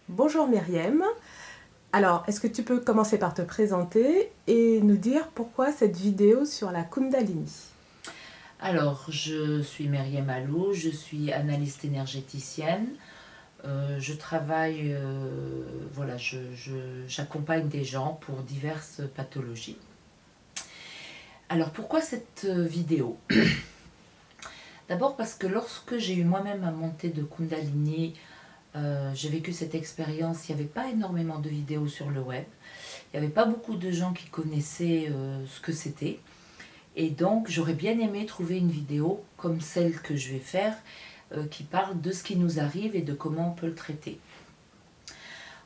Bonjour Myriam. Alors, est-ce que tu peux commencer par te présenter et nous dire pourquoi cette vidéo sur la Kundalini? Alors, je suis Myriam Alou, je suis analyste énergéticienne. Je travaille, voilà, j'accompagne des gens pour diverses pathologies. Alors, pourquoi cette vidéo? D'abord parce que lorsque j'ai eu moi-même un montée de Kundalini, j'ai vécu cette expérience, il n'y avait pas énormément de vidéos sur le web. Il n'y avait pas beaucoup de gens qui connaissaient ce que c'était. Et donc, j'aurais bien aimé trouver une vidéo comme celle que je vais faire, qui parle de ce qui nous arrive et de comment on peut le traiter.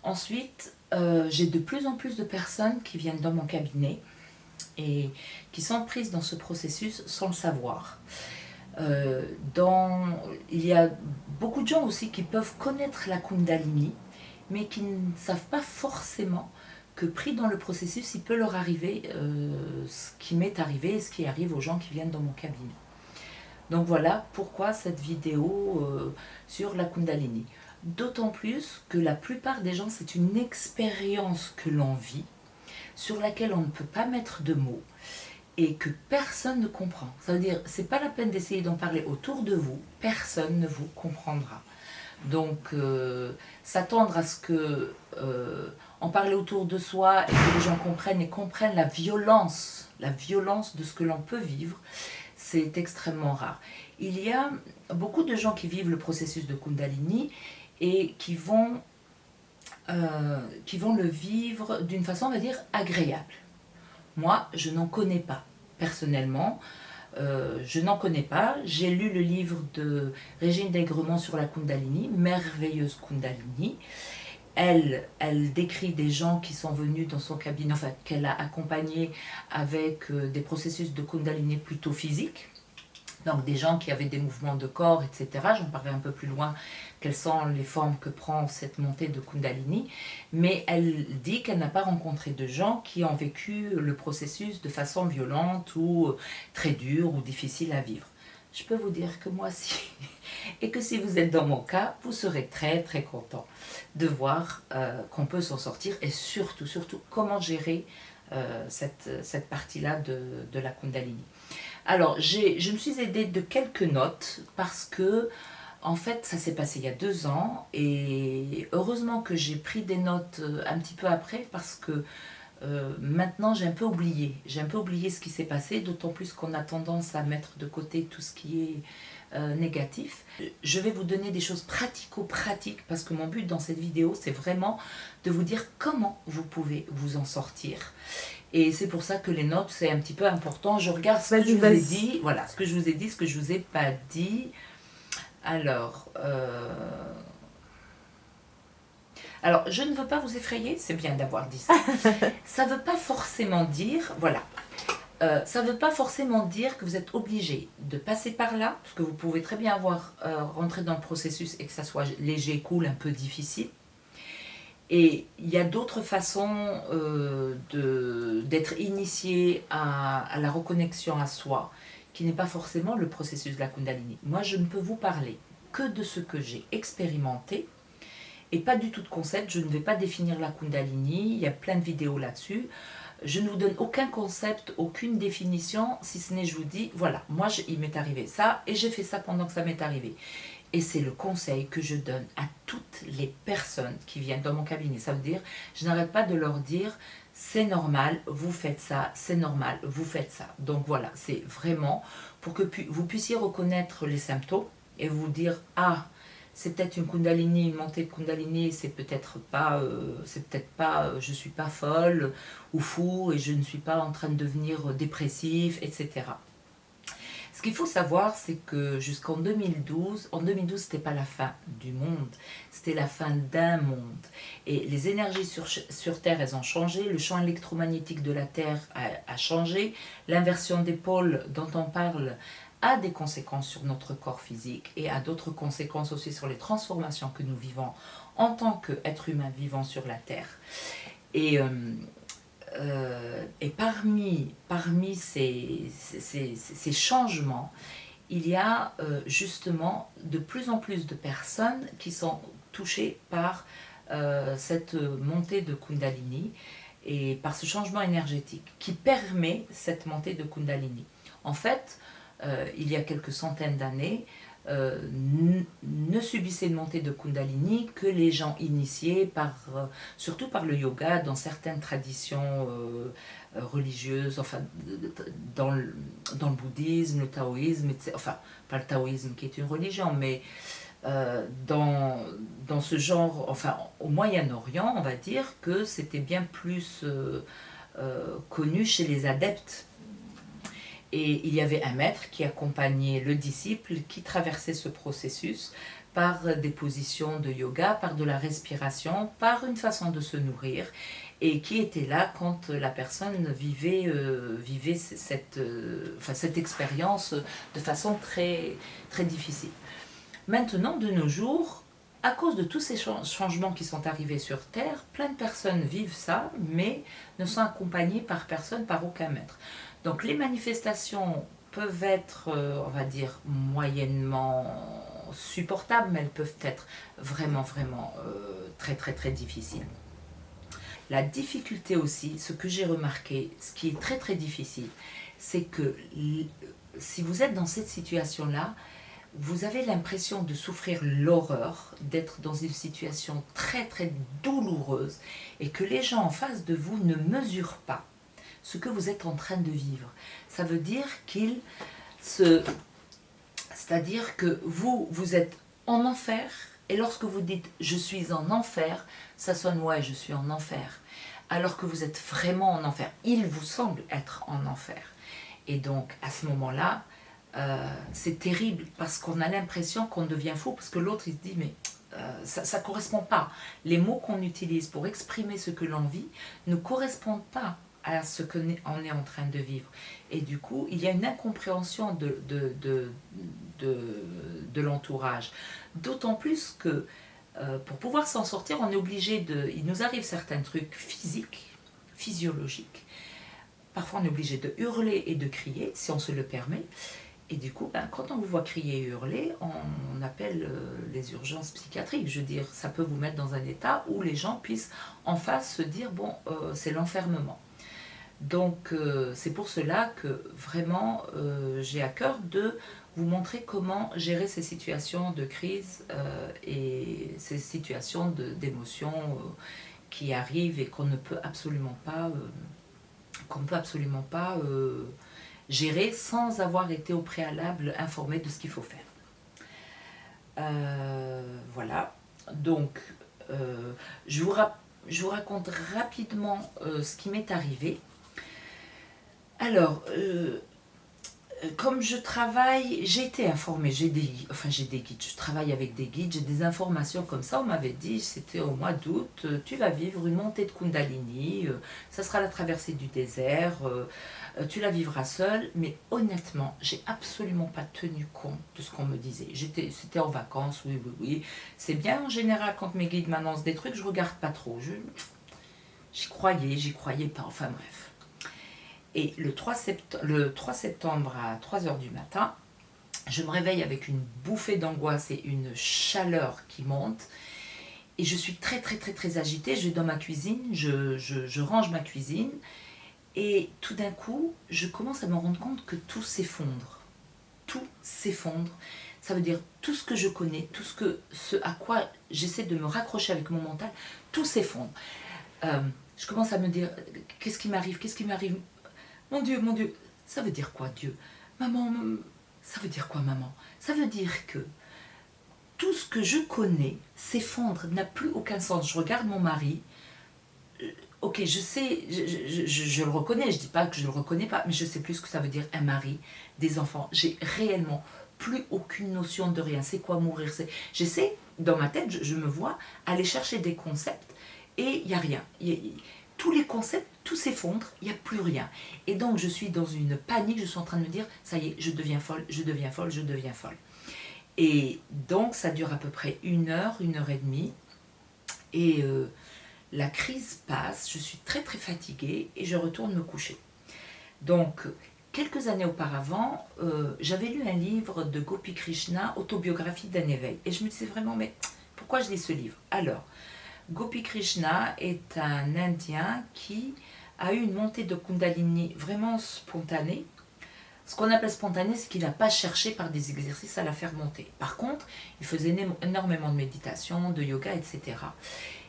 Ensuite, j'ai de plus en plus de personnes qui viennent dans mon cabinet et qui sont prises dans ce processus sans le savoir. Euh, dans, il y a beaucoup de gens aussi qui peuvent connaître la Kundalini, mais qui ne savent pas forcément que pris dans le processus, il peut leur arriver ce qui m'est arrivé et ce qui arrive aux gens qui viennent dans mon cabinet. Donc voilà pourquoi cette vidéo sur la Kundalini. D'autant plus que la plupart des gens, c'est une expérience que l'on vit, sur laquelle on ne peut pas mettre de mots et que personne ne comprend. Ça veut dire, c'est pas la peine d'essayer d'en parler autour de vous, personne ne vous comprendra. Donc, s'attendre à ce que en parler autour de soi et que les gens comprennent et comprennent la violence de ce que l'on peut vivre, c'est extrêmement rare. Il y a beaucoup de gens qui vivent le processus de Kundalini et qui vont le vivre d'une façon, on va dire, agréable. Moi, je n'en connais pas. Personnellement, je n'en connais pas. J'ai lu le livre de Régine d'Aigremont sur la Kundalini, Merveilleuse Kundalini. Elle décrit des gens qui sont venus dans son cabinet, enfin qu'elle a accompagnés avec des processus de Kundalini plutôt physiques. Donc des gens qui avaient des mouvements de corps, etc. J'en parlerai un peu plus loin, quelles sont les formes que prend cette montée de Kundalini. Mais elle dit qu'elle n'a pas rencontré de gens qui ont vécu le processus de façon violente ou très dure ou difficile à vivre. Je peux vous dire que moi si. Et que si vous êtes dans mon cas, vous serez très très content de voir qu'on peut s'en sortir et surtout, surtout, comment gérer cette partie-là de la Kundalini. Alors, je me suis aidée de quelques notes parce que, en fait, ça s'est passé il y a 2 ans et heureusement que j'ai pris des notes un petit peu après parce que maintenant j'ai un peu oublié. J'ai un peu oublié ce qui s'est passé, d'autant plus qu'on a tendance à mettre de côté tout ce qui est négatif. Je vais vous donner des choses pratico-pratiques parce que mon but dans cette vidéo, c'est vraiment de vous dire comment vous pouvez vous en sortir. Et c'est pour ça que les notes, c'est un petit peu important. Je regarde ce que je Vas-y, vous ai vas-y. dit. Voilà, ce que je vous ai dit, ce que je vous ai pas dit. Alors, alors je ne veux pas vous effrayer, c'est bien d'avoir dit ça. Ça ne veut pas forcément dire, voilà, ça ne veut pas forcément dire que vous êtes obligé de passer par là, parce que vous pouvez très bien avoir rentré dans le processus et que ça soit léger, cool, un peu difficile. Et il y a d'autres façons d'être initié à la reconnexion à soi, qui n'est pas forcément le processus de la Kundalini. Moi, je ne peux vous parler que de ce que j'ai expérimenté et pas du tout de concept. Je ne vais pas définir la Kundalini, il y a plein de vidéos là-dessus. Je ne vous donne aucun concept, aucune définition, si ce n'est je vous dis, voilà, moi il m'est arrivé ça et j'ai fait ça pendant que ça m'est arrivé. Et c'est le conseil que je donne à toutes les personnes qui viennent dans mon cabinet. Ça veut dire, je n'arrête pas de leur dire, c'est normal, vous faites ça, c'est normal, vous faites ça. Donc voilà, c'est vraiment pour que vous puissiez reconnaître les symptômes et vous dire, ah, c'est peut-être une Kundalini, une montée de Kundalini, c'est peut-être pas, je suis pas folle ou fou et je ne suis pas en train de devenir dépressif, etc. Ce qu'il faut savoir, c'est que jusqu'en 2012, en 2012, c'était pas la fin du monde, c'était la fin d'un monde. Et les énergies sur Terre, elles ont changé, le champ électromagnétique de la Terre a changé, l'inversion des pôles dont on parle a des conséquences sur notre corps physique et a d'autres conséquences aussi sur les transformations que nous vivons en tant qu'être humain vivant sur la Terre. Et parmi ces changements, il y a justement de plus en plus de personnes qui sont touchées par cette montée de Kundalini et par ce changement énergétique qui permet cette montée de Kundalini. En fait, il y a quelques centaines d'années, ne subissaient une montée de Kundalini que les gens initiés, surtout par le yoga, dans certaines traditions religieuses, enfin dans le bouddhisme, le taoïsme, etc. Enfin, pas le taoïsme qui est une religion, mais dans ce genre, enfin au Moyen-Orient, on va dire que c'était bien plus connu chez les adeptes. Et il y avait un maître qui accompagnait le disciple qui traversait ce processus par des positions de yoga, par de la respiration, par une façon de se nourrir, et qui était là quand la personne vivait cette expérience de façon très, très difficile. Maintenant, de nos jours, à cause de tous ces changements qui sont arrivés sur Terre, plein de personnes vivent ça, mais ne sont accompagnées par personne, par aucun maître. Donc les manifestations peuvent être, on va dire, moyennement supportables, mais elles peuvent être vraiment, vraiment très, très, très difficiles. La difficulté aussi, ce que j'ai remarqué, ce qui est très, très difficile, c'est que si vous êtes dans cette situation-là, vous avez l'impression de souffrir l'horreur, d'être dans une situation très, très douloureuse, et que les gens en face de vous ne mesurent pas ce que vous êtes en train de vivre. Ça veut dire c'est-à-dire que vous êtes en enfer, et lorsque vous dites « je suis en enfer », ça sonne « ouais, je suis en enfer », alors que vous êtes vraiment en enfer. Il vous semble être en enfer. Et donc, à ce moment-là, c'est terrible, parce qu'on a l'impression qu'on devient fou, parce que l'autre, il se dit « mais ça ne correspond pas ». Les mots qu'on utilise pour exprimer ce que l'on vit ne correspondent pas à ce qu'on est en train de vivre. Et du coup, il y a une incompréhension de l'entourage. D'autant plus que pour pouvoir s'en sortir, on est obligé il nous arrive certains trucs physiologiques. Parfois, on est obligé de hurler et de crier, si on se le permet. Et du coup, quand on vous voit crier et hurler, on appelle les urgences psychiatriques. Je veux dire, ça peut vous mettre dans un état où les gens puissent en face se dire, bon, c'est l'enfermement. Donc c'est pour cela que vraiment j'ai à cœur de vous montrer comment gérer ces situations de crise et ces situations d'émotions qui arrivent et qu'on ne peut absolument pas, gérer sans avoir été au préalable informé de ce qu'il faut faire. Voilà, donc je vous raconte rapidement ce qui m'est arrivé. Alors, comme je travaille, j'ai été informée, j'ai des guides, je travaille avec des guides, j'ai des informations comme ça. On m'avait dit, c'était au mois d'août, tu vas vivre une montée de Kundalini, ça sera la traversée du désert, tu la vivras seule. Mais honnêtement, j'ai absolument pas tenu compte de ce qu'on me disait. C'était en vacances, oui. C'est bien en général quand mes guides m'annoncent des trucs, je regarde pas trop. J'y croyais pas, enfin bref. Et le 3 septembre à 3h du matin, je me réveille avec une bouffée d'angoisse et une chaleur qui monte. Et je suis très, très, très, très agitée. Je vais dans ma cuisine, je range ma cuisine. Et tout d'un coup, je commence à me rendre compte que tout s'effondre. Tout s'effondre. Ça veut dire tout ce que je connais, ce à quoi j'essaie de me raccrocher avec mon mental, tout s'effondre. Je commence à me dire, qu'est-ce qui m'arrive? Mon Dieu, ça veut dire quoi, Dieu? Maman, ça veut dire quoi, maman? Ça veut dire que tout ce que je connais s'effondre, n'a plus aucun sens. Je regarde mon mari, ok, je sais, je le reconnais, je dis pas que je le reconnais pas, mais je sais plus ce que ça veut dire un mari, des enfants. J'ai réellement plus aucune notion de rien. C'est quoi mourir? J'essaie, dans ma tête, je me vois aller chercher des concepts et il n'y a rien. Tous les concepts, tout s'effondre, il n'y a plus rien. Et donc je suis dans une panique, je suis en train de me dire, ça y est, je deviens folle. Et donc ça dure à peu près 1h, 1h30. Et la crise passe, je suis très très fatiguée et je retourne me coucher. Donc quelques années auparavant, j'avais lu un livre de Gopi Krishna, Autobiographie d'un éveil. Et je me disais vraiment, mais pourquoi je lis ce livre? Alors, Gopi Krishna est un Indien qui a eu une montée de Kundalini vraiment spontanée. Ce qu'on appelle spontané, c'est qu'il n'a pas cherché par des exercices à la faire monter. Par contre, il faisait énormément de méditation, de yoga, etc.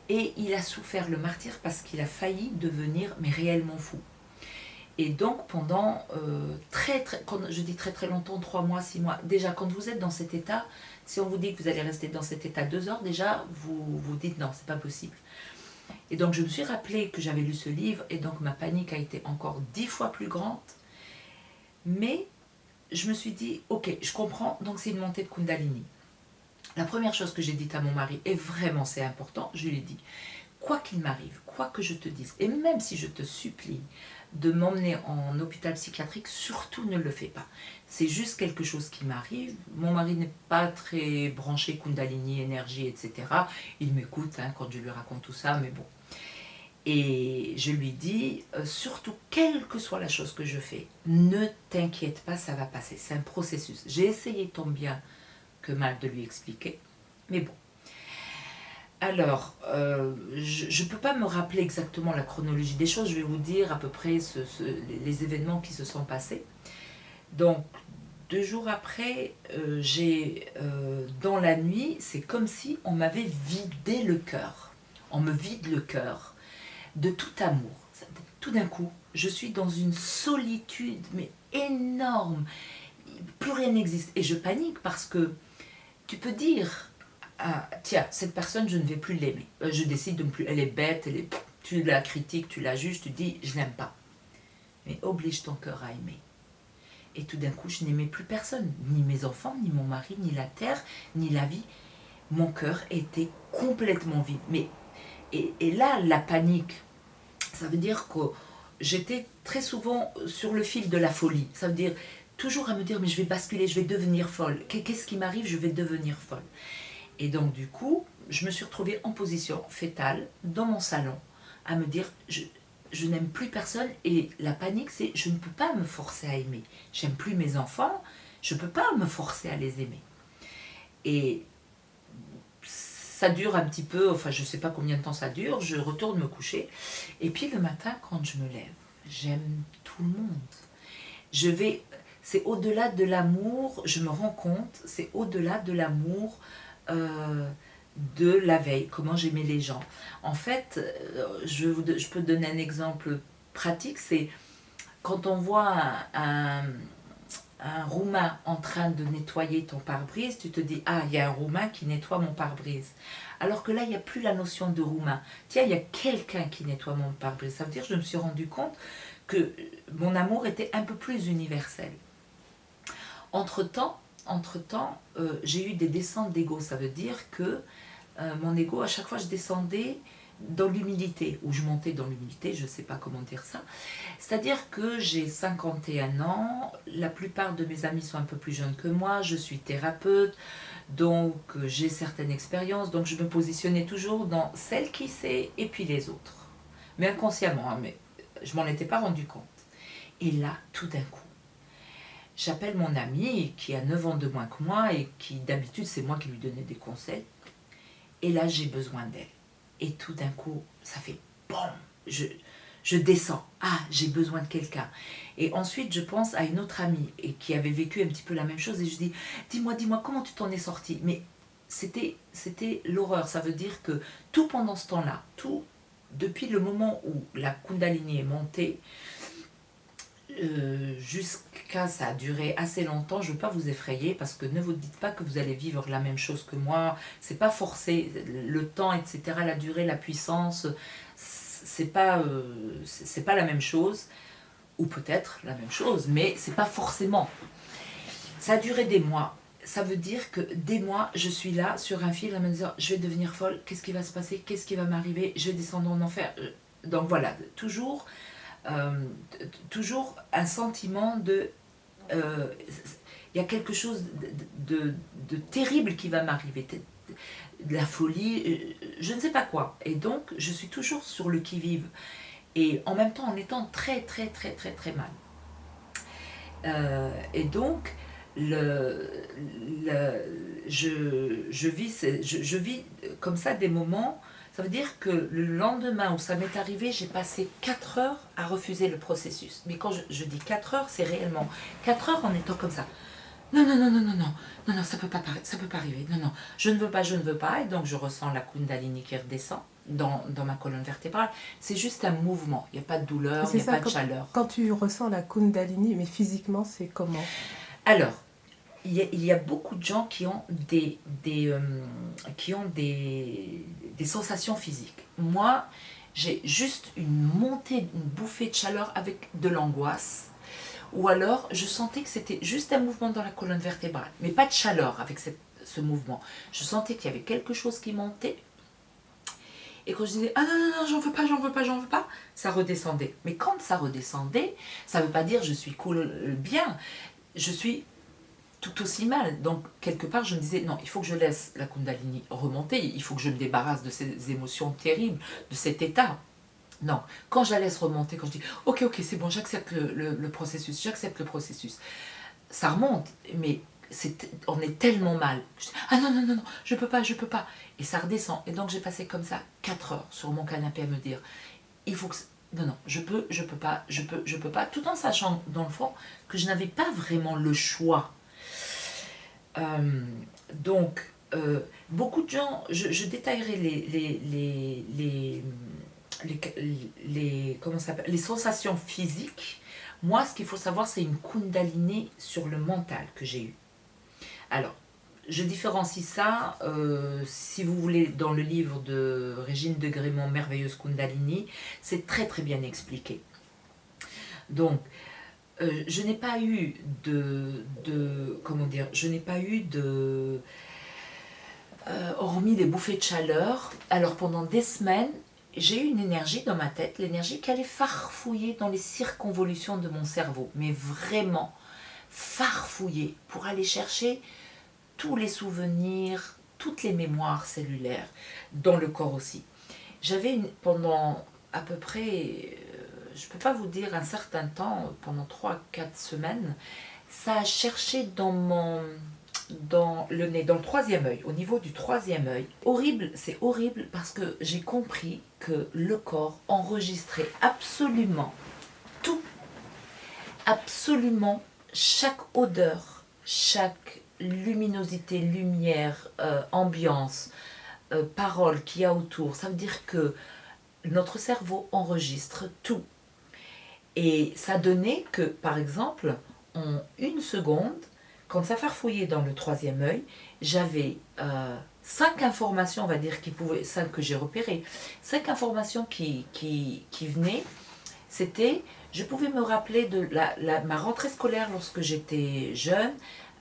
Et il a souffert le martyre parce qu'il a failli devenir mais réellement fou. Et donc pendant quand je dis très très longtemps, 3 mois, 6 mois, déjà quand vous êtes dans cet état, si on vous dit que vous allez rester dans cet état 2 heures, déjà vous vous dites non, c'est pas possible. Et donc je me suis rappelé que j'avais lu ce livre et donc ma panique a été encore 10 fois plus grande. Mais je me suis dit, ok, je comprends, donc c'est une montée de Kundalini. La première chose que j'ai dite à mon mari, et vraiment c'est important, je lui ai dit, quoi qu'il m'arrive, quoi que je te dise, et même si je te supplie de m'emmener en hôpital psychiatrique, surtout ne le fais pas. C'est juste quelque chose qui m'arrive. Mon mari n'est pas très branché Kundalini, énergie, etc. Il m'écoute quand je lui raconte tout ça, mais bon. Et je lui dis, surtout, quelle que soit la chose que je fais, ne t'inquiète pas, ça va passer. C'est un processus. J'ai essayé tant bien que mal de lui expliquer, mais bon. Alors, je ne peux pas me rappeler exactement la chronologie des choses. Je vais vous dire à peu près les événements qui se sont passés. Donc, 2 jours après, dans la nuit, c'est comme si on m'avait vidé le cœur. On me vide le cœur de tout amour. Tout d'un coup, je suis dans une solitude mais énorme. Plus rien n'existe. Et je panique parce que tu peux dire, ah, tiens, cette personne, je ne vais plus l'aimer. Je décide de ne plus... Elle est bête, tu la critiques, tu la juges, tu dis, je n'aime pas. Mais oblige ton cœur à aimer. Et tout d'un coup, je n'aimais plus personne. Ni mes enfants, ni mon mari, ni la terre, ni la vie. Mon cœur était complètement vide. Mais et là, la panique, ça veut dire que j'étais très souvent sur le fil de la folie. Ça veut dire toujours à me dire, mais je vais basculer, je vais devenir folle. Qu'est-ce qui m'arrive? Je vais devenir folle. Et donc, du coup, je me suis retrouvée en position fétale, dans mon salon, à me dire, je n'aime plus personne. Et la panique, c'est, je ne peux pas me forcer à aimer. J'aime plus mes enfants, je ne peux pas me forcer à les aimer. Et ça dure un petit peu, enfin je ne sais pas combien de temps ça dure, je retourne me coucher. Et puis le matin, quand je me lève, j'aime tout le monde. C'est au-delà de l'amour, je me rends compte, c'est au-delà de l'amour de la veille, comment j'aimais les gens. En fait, je peux donner un exemple pratique, c'est quand on voit un Roumain en train de nettoyer ton pare-brise, tu te dis, ah, il y a un Roumain qui nettoie mon pare-brise. Alors que là, il n'y a plus la notion de Roumain. Tiens, il y a quelqu'un qui nettoie mon pare-brise. Ça veut dire que je me suis rendu compte que mon amour était un peu plus universel. Entre-temps, j'ai eu des descentes d'ego. Ça veut dire que mon ego, à chaque fois, je descendais dans l'humilité, ou je montais dans l'humilité, je ne sais pas comment dire ça. C'est-à-dire que j'ai 51 ans, la plupart de mes amis sont un peu plus jeunes que moi, je suis thérapeute, donc j'ai certaines expériences, donc je me positionnais toujours dans celle qui sait et puis les autres. Mais inconsciemment, mais je m'en étais pas rendu compte. Et là, tout d'un coup, j'appelle mon amie qui a 9 ans de moins que moi et qui d'habitude c'est moi qui lui donnais des conseils. Et là, j'ai besoin d'elle. Et tout d'un coup, ça fait BOM, je descends. Ah, j'ai besoin de quelqu'un. Et ensuite, je pense à une autre amie et qui avait vécu un petit peu la même chose. Et je dis, dis-moi, comment tu t'en es sortie? Mais c'était l'horreur. Ça veut dire que tout pendant ce temps-là, tout depuis le moment où la Kundalini est montée, jusqu'à ça a duré assez longtemps. Je ne veux pas vous effrayer parce que ne vous dites pas que vous allez vivre la même chose que moi. C'est pas forcé. Le temps, etc., la durée, la puissance, c'est pas la même chose. Ou peut-être la même chose, mais c'est pas forcément. Ça a duré des mois. Ça veut dire que des mois, je suis là sur un fil à me dire, je vais devenir folle. Qu'est-ce qui va se passer? Qu'est-ce qui va m'arriver? Je vais descendre en enfer. Donc voilà, toujours un sentiment de il y a quelque chose de terrible qui va m'arriver, de la folie, je ne sais pas quoi, et donc je suis toujours sur le qui-vive et en même temps en étant très très très très très mal, et donc je vis comme ça des moments Ça veut dire que le lendemain où ça m'est arrivé, j'ai passé 4 heures à refuser le processus. Mais quand je dis 4 heures, c'est réellement 4 heures en étant comme ça. Non, non, non, non, non, non, non, non, ça peut pas arriver. Non, non, je ne veux pas, je ne veux pas. Et donc je ressens la Kundalini qui redescend dans ma colonne vertébrale. C'est juste un mouvement. Il n'y a pas de douleur, il n'y a pas de chaleur. Quand tu ressens la Kundalini, mais physiquement, c'est comment? Alors, il y a beaucoup de gens qui ont des sensations physiques. Moi, j'ai juste une montée, une bouffée de chaleur avec de l'angoisse. Ou alors, je sentais que c'était juste un mouvement dans la colonne vertébrale, mais pas de chaleur avec ce mouvement. Je sentais qu'il y avait quelque chose qui montait. Et quand je disais « Ah non, non, non, j'en veux pas, j'en veux pas, j'en veux pas », ça redescendait. Mais quand ça redescendait, ça ne veut pas dire « je suis cool, bien ». Je suis tout aussi mal. Donc, quelque part, je me disais, non, il faut que je laisse la Kundalini remonter, il faut que je me débarrasse de ces émotions terribles, de cet état. Non, quand je la laisse remonter, quand je dis, ok, c'est bon, j'accepte le processus, j'accepte le processus, ça remonte, mais on est tellement mal. Je dis, ah non, non, non, non, je peux pas, je peux pas. Et ça redescend. Et donc, j'ai passé comme ça 4 heures sur mon canapé à me dire, il faut que... Non, non, je peux pas, je peux pas, tout en sachant, dans le fond, que je n'avais pas vraiment le choix. Donc, beaucoup de gens, je détaillerai comment ça s'appelle, les sensations physiques. Moi, ce qu'il faut savoir, c'est une Kundalini sur le mental que j'ai eu. Alors, je différencie ça, si vous voulez, dans le livre de Régine de Grémont, Merveilleuse Kundalini, c'est très très bien expliqué. Donc, je n'ai pas eu comment dire, je n'ai pas eu hormis des bouffées de chaleur. Alors pendant des semaines, j'ai eu une énergie dans ma tête, l'énergie qui allait farfouiller dans les circonvolutions de mon cerveau, mais vraiment farfouiller pour aller chercher tous les souvenirs, toutes les mémoires cellulaires, dans le corps aussi. J'avais pendant à peu près, je ne peux pas vous dire un certain temps, pendant 3-4 semaines, ça a cherché dans le nez, dans le troisième œil, au niveau du troisième œil. Horrible, c'est horrible parce que j'ai compris que le corps enregistrait absolument tout, absolument chaque odeur, chaque luminosité, lumière, ambiance, parole qu'il y a autour. Ça veut dire que notre cerveau enregistre tout. Et ça donnait que, par exemple, en 1 seconde, quand ça farfouillait dans le troisième œil, j'avais 5 informations, on va dire, 5 que j'ai repérées, 5 informations qui venaient. C'était, je pouvais me rappeler de ma rentrée scolaire lorsque j'étais jeune,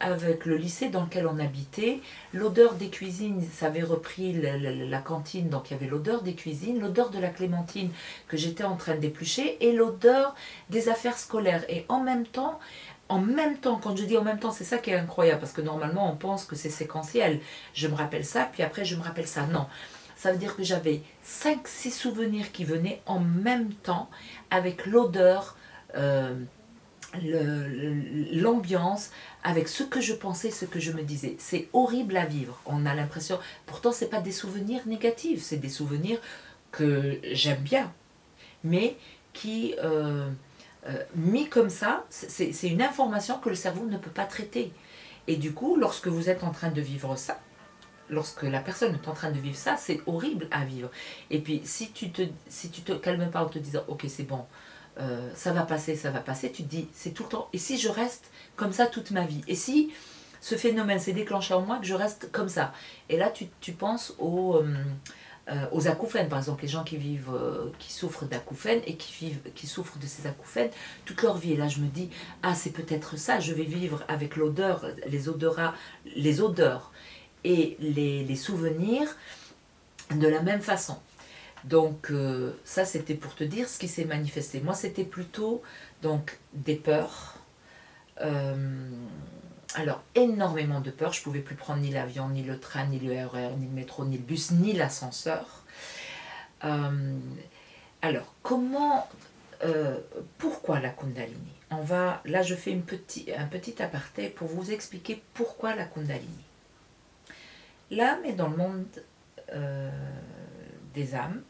avec le lycée dans lequel on habitait, l'odeur des cuisines, ça avait repris la cantine, donc il y avait l'odeur des cuisines, l'odeur de la clémentine que j'étais en train d'éplucher et l'odeur des affaires scolaires. Et en même temps, quand je dis en même temps, c'est ça qui est incroyable, parce que normalement on pense que c'est séquentiel. Je me rappelle ça, puis après je me rappelle ça. Non, ça veut dire que j'avais 5-6 souvenirs qui venaient en même temps avec l'odeur, l'ambiance, avec ce que je pensais, ce que je me disais. C'est horrible à vivre. On a l'impression, pourtant c'est pas des souvenirs négatifs, c'est des souvenirs que j'aime bien, mais qui, mis comme ça, c'est une information que le cerveau ne peut pas traiter. Et du coup, lorsque vous êtes en train de vivre ça, lorsque la personne est en train de vivre ça, c'est horrible à vivre. Et puis, si tu te calmes pas en te disant, ok, c'est bon, ça va passer, tu te dis, c'est tout le temps. Et si je reste comme ça toute ma vie? Et si ce phénomène s'est déclenché en moi, que je reste comme ça? Et là, tu penses aux acouphènes, par exemple, les gens qui souffrent d'acouphènes et qui souffrent de ces acouphènes toute leur vie. Et là, je me dis, ah, c'est peut-être ça, je vais vivre avec l'odeur, les odeurs et les souvenirs de la même façon. Donc ça, c'était pour te dire ce qui s'est manifesté. Moi, c'était plutôt donc des peurs. Alors, énormément de peurs. Je ne pouvais plus prendre ni l'avion, ni le train, ni le RER, ni le métro, ni le bus, ni l'ascenseur. Alors, pourquoi la Kundalini? Là, je fais un petit aparté pour vous expliquer pourquoi la Kundalini. L'âme est dans le monde des âmes,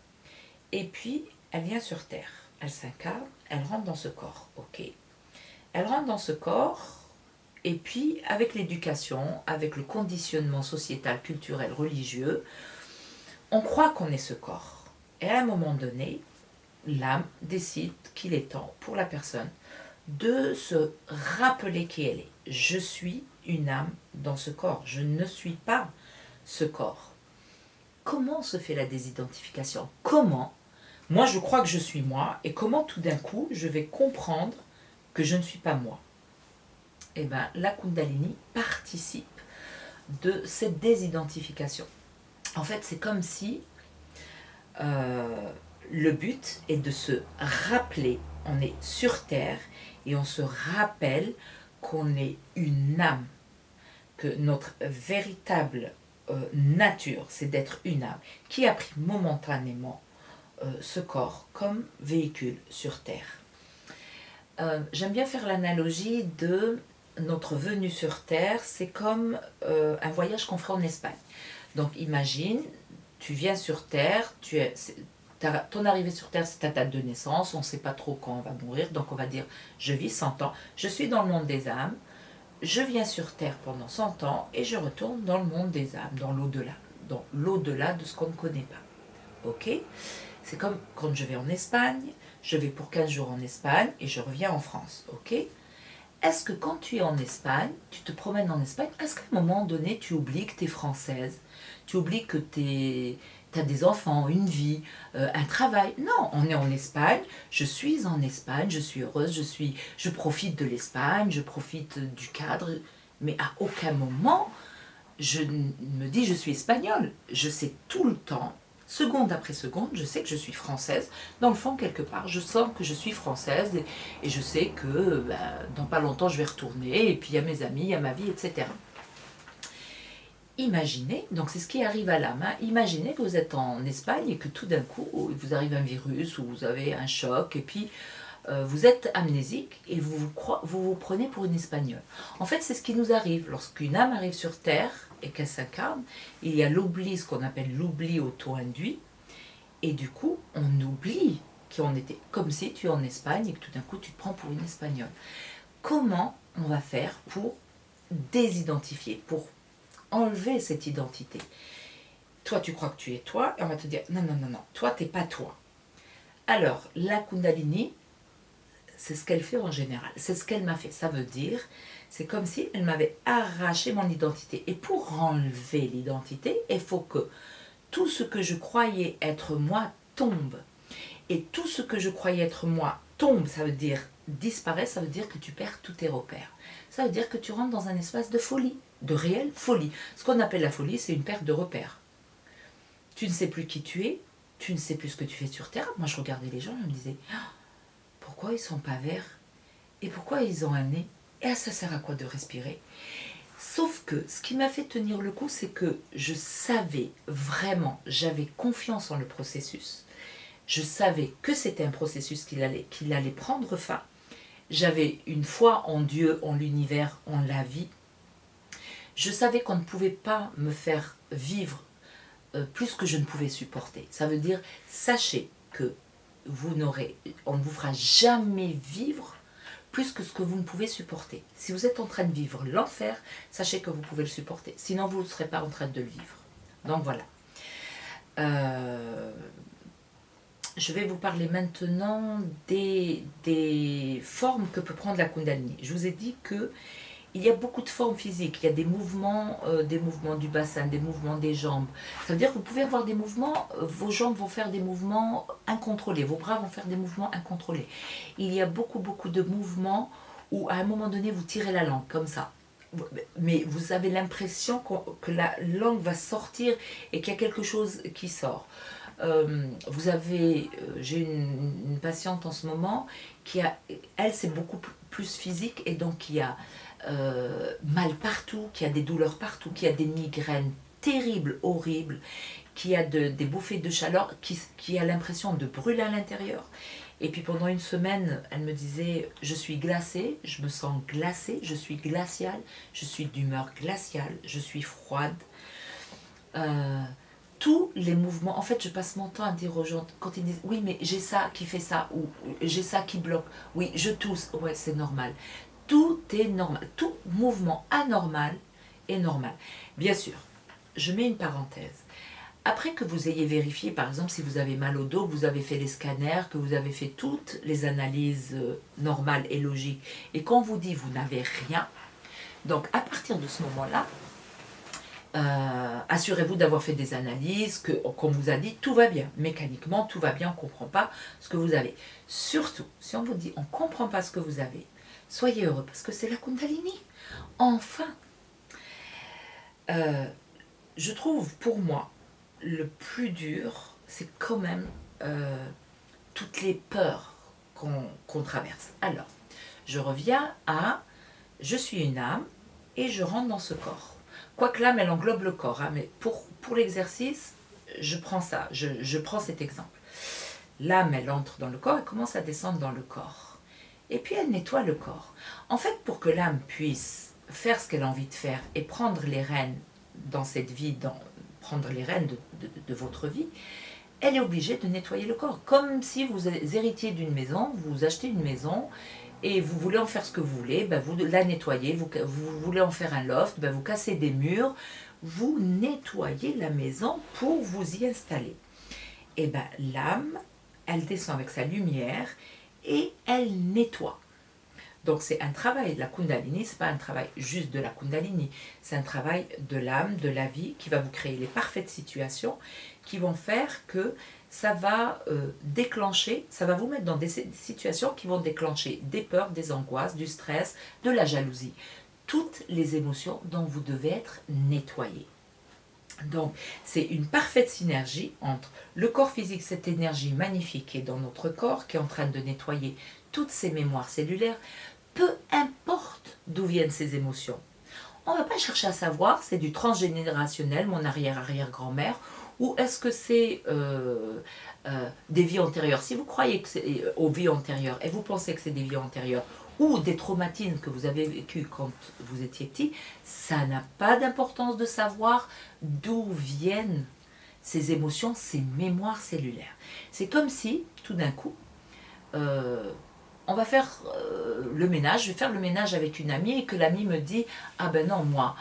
et puis elle vient sur Terre. Elle s'incarne, elle rentre dans ce corps, ok. Elle rentre dans ce corps, et puis avec l'éducation, avec le conditionnement sociétal, culturel, religieux, on croit qu'on est ce corps. Et à un moment donné, l'âme décide qu'il est temps pour la personne de se rappeler qui elle est. Je suis une âme dans ce corps, je ne suis pas ce corps. Comment se fait la désidentification? Comment? Moi, je crois que je suis moi, et comment tout d'un coup, je vais comprendre que je ne suis pas moi? Eh bien, la Kundalini participe de cette désidentification. En fait, c'est comme si le but est de se rappeler, on est sur Terre, et on se rappelle qu'on est une âme, que notre véritable nature, c'est d'être une âme, qui a pris momentanément ce corps comme véhicule sur Terre. J'aime bien faire l'analogie de notre venue sur Terre, c'est comme un voyage qu'on ferait en Espagne. Donc imagine, tu viens sur Terre, ton arrivée sur Terre, c'est ta date de naissance, on ne sait pas trop quand on va mourir, donc on va dire, je vis 100 ans, je suis dans le monde des âmes, je viens sur Terre pendant 100 ans et je retourne dans le monde des âmes, dans l'au-delà de ce qu'on ne connaît pas. Ok? C'est comme quand je vais en Espagne, je vais pour 15 jours en Espagne et je reviens en France. Ok? Est-ce que quand tu es en Espagne, tu te promènes en Espagne, est-ce qu'à un moment donné, tu oublies que tu es française? Tu oublies que tu as des enfants, une vie, un travail? Non, on est en Espagne, je suis en Espagne, je suis heureuse, je profite de l'Espagne, je profite du cadre, mais à aucun moment, je me dis je suis espagnole. Je sais tout le temps, seconde après seconde, je sais que je suis française. Dans le fond, quelque part, je sens que je suis française et je sais que dans pas longtemps, je vais retourner. Et puis, il y a mes amis, il y a ma vie, etc. Imaginez, donc c'est ce qui arrive à l'âme, hein. Imaginez que vous êtes en Espagne et que tout d'un coup, vous arrive un virus ou vous avez un choc et puis vous êtes amnésique et vous prenez pour une Espagnole. En fait, c'est ce qui nous arrive lorsqu'une âme arrive sur Terre et qu'elle s'incarne. Il y a l'oubli, ce qu'on appelle l'oubli auto-induit. Et du coup, on oublie qu'on était comme si tu es en Espagne et que tout d'un coup, tu te prends pour une Espagnole. Comment on va faire pour désidentifier, pour enlever cette identité? Toi, tu crois que tu es toi et on va te dire non, non, non, non, toi, t'es pas toi. Alors, la Kundalini, c'est ce qu'elle fait en général, c'est ce qu'elle m'a fait. Ça veut dire, c'est comme si elle m'avait arraché mon identité. Et pour enlever l'identité, il faut que tout ce que je croyais être moi tombe. Et tout ce que je croyais être moi tombe, ça veut dire disparaît, ça veut dire que tu perds tous tes repères. Ça veut dire que tu rentres dans un espace de folie, de réelle folie. Ce qu'on appelle la folie, c'est une perte de repères. Tu ne sais plus qui tu es, tu ne sais plus ce que tu fais sur Terre. Moi, je regardais les gens et je me disais, pourquoi ils sont pas verts? Et pourquoi ils ont un nez? Et ça sert à quoi de respirer? Sauf que ce qui m'a fait tenir le coup, c'est que je savais vraiment, j'avais confiance en le processus. Je savais que c'était un processus qu'il allait prendre fin. J'avais une foi en Dieu, en l'univers, en la vie. Je savais qu'on ne pouvait pas me faire vivre plus que je ne pouvais supporter. Ça veut dire, sachez que on ne vous fera jamais vivre plus que ce que vous ne pouvez supporter. Si vous êtes en train de vivre l'enfer, sachez que vous pouvez le supporter. Sinon, vous ne serez pas en train de le vivre. Donc voilà. Je vais vous parler maintenant des formes que peut prendre la Kundalini. Je vous ai dit que il y a beaucoup de formes physiques. Il y a des mouvements du bassin, des mouvements des jambes. Ça veut dire que vous pouvez avoir des mouvements, vos jambes vont faire des mouvements incontrôlés, vos bras vont faire des mouvements incontrôlés. Il y a beaucoup de mouvements où à un moment donné vous tirez la langue comme ça. Mais vous avez l'impression que la langue va sortir et qu'il y a quelque chose qui sort. J'ai une patiente en ce moment elle c'est beaucoup plus physique et donc qui a mal partout, qui a des douleurs partout, qui a des migraines terribles, horribles, qui a des bouffées de chaleur, qui a l'impression de brûler à l'intérieur. Et puis pendant une semaine, elle me disait, je suis glacée, je me sens glacée, je suis glaciale, je suis d'humeur glaciale, je suis froide. tous les mouvements, en fait je passe mon temps à dire aux gens, quand ils disent oui mais j'ai ça qui fait ça, ou j'ai ça qui bloque, oui je tousse, ouais c'est normal. Tout est normal, tout mouvement anormal est normal. Bien sûr, je mets une parenthèse. Après que vous ayez vérifié, par exemple, si vous avez mal au dos, que vous avez fait les scanners, que vous avez fait toutes les analyses normales et logiques, et qu'on vous dit vous n'avez rien, donc à partir de ce moment-là, assurez-vous d'avoir fait des analyses, qu'on vous a dit tout va bien, mécaniquement tout va bien, on ne comprend pas ce que vous avez. Surtout, si on vous dit on ne comprend pas ce que vous avez, soyez heureux parce que c'est la Kundalini. Enfin, je trouve pour moi, le plus dur, c'est quand même toutes les peurs qu'on traverse. Alors, je reviens à je suis une âme et je rentre dans ce corps. Quoique l'âme, elle englobe le corps, hein, mais pour l'exercice, je prends ça, je prends cet exemple. L'âme, elle entre dans le corps et commence à descendre dans le corps. Et puis elle nettoie le corps. En fait, pour que l'âme puisse faire ce qu'elle a envie de faire et prendre les rênes dans cette vie, prendre les rênes de votre vie, elle est obligée de nettoyer le corps. Comme si vous héritiez d'une maison, vous achetez une maison et vous voulez en faire ce que vous voulez, ben vous la nettoyez, vous voulez en faire un loft, ben vous cassez des murs, vous nettoyez la maison pour vous y installer. Et ben l'âme, elle descend avec sa lumière et elle nettoie. Donc c'est un travail de la Kundalini, c'est pas un travail juste de la Kundalini, c'est un travail de l'âme, de la vie, qui va vous créer les parfaites situations qui vont faire que ça va déclencher, ça va vous mettre dans des situations qui vont déclencher des peurs, des angoisses, du stress, de la jalousie. Toutes les émotions dont vous devez être nettoyé. Donc, c'est une parfaite synergie entre le corps physique, cette énergie magnifique qui est dans notre corps, qui est en train de nettoyer toutes ces mémoires cellulaires, peu importe d'où viennent ces émotions. On ne va pas chercher à savoir, c'est du transgénérationnel, mon arrière-arrière-grand-mère, ou est-ce que c'est des vies antérieures. Si vous croyez que c'est aux vies antérieures et vous pensez que c'est des vies antérieures, ou des traumatismes que vous avez vécus quand vous étiez petit, ça n'a pas d'importance de savoir d'où viennent ces émotions, ces mémoires cellulaires. C'est comme si, tout d'un coup, on va faire le ménage, je vais faire le ménage avec une amie et que l'amie me dit « Ah ben non, moi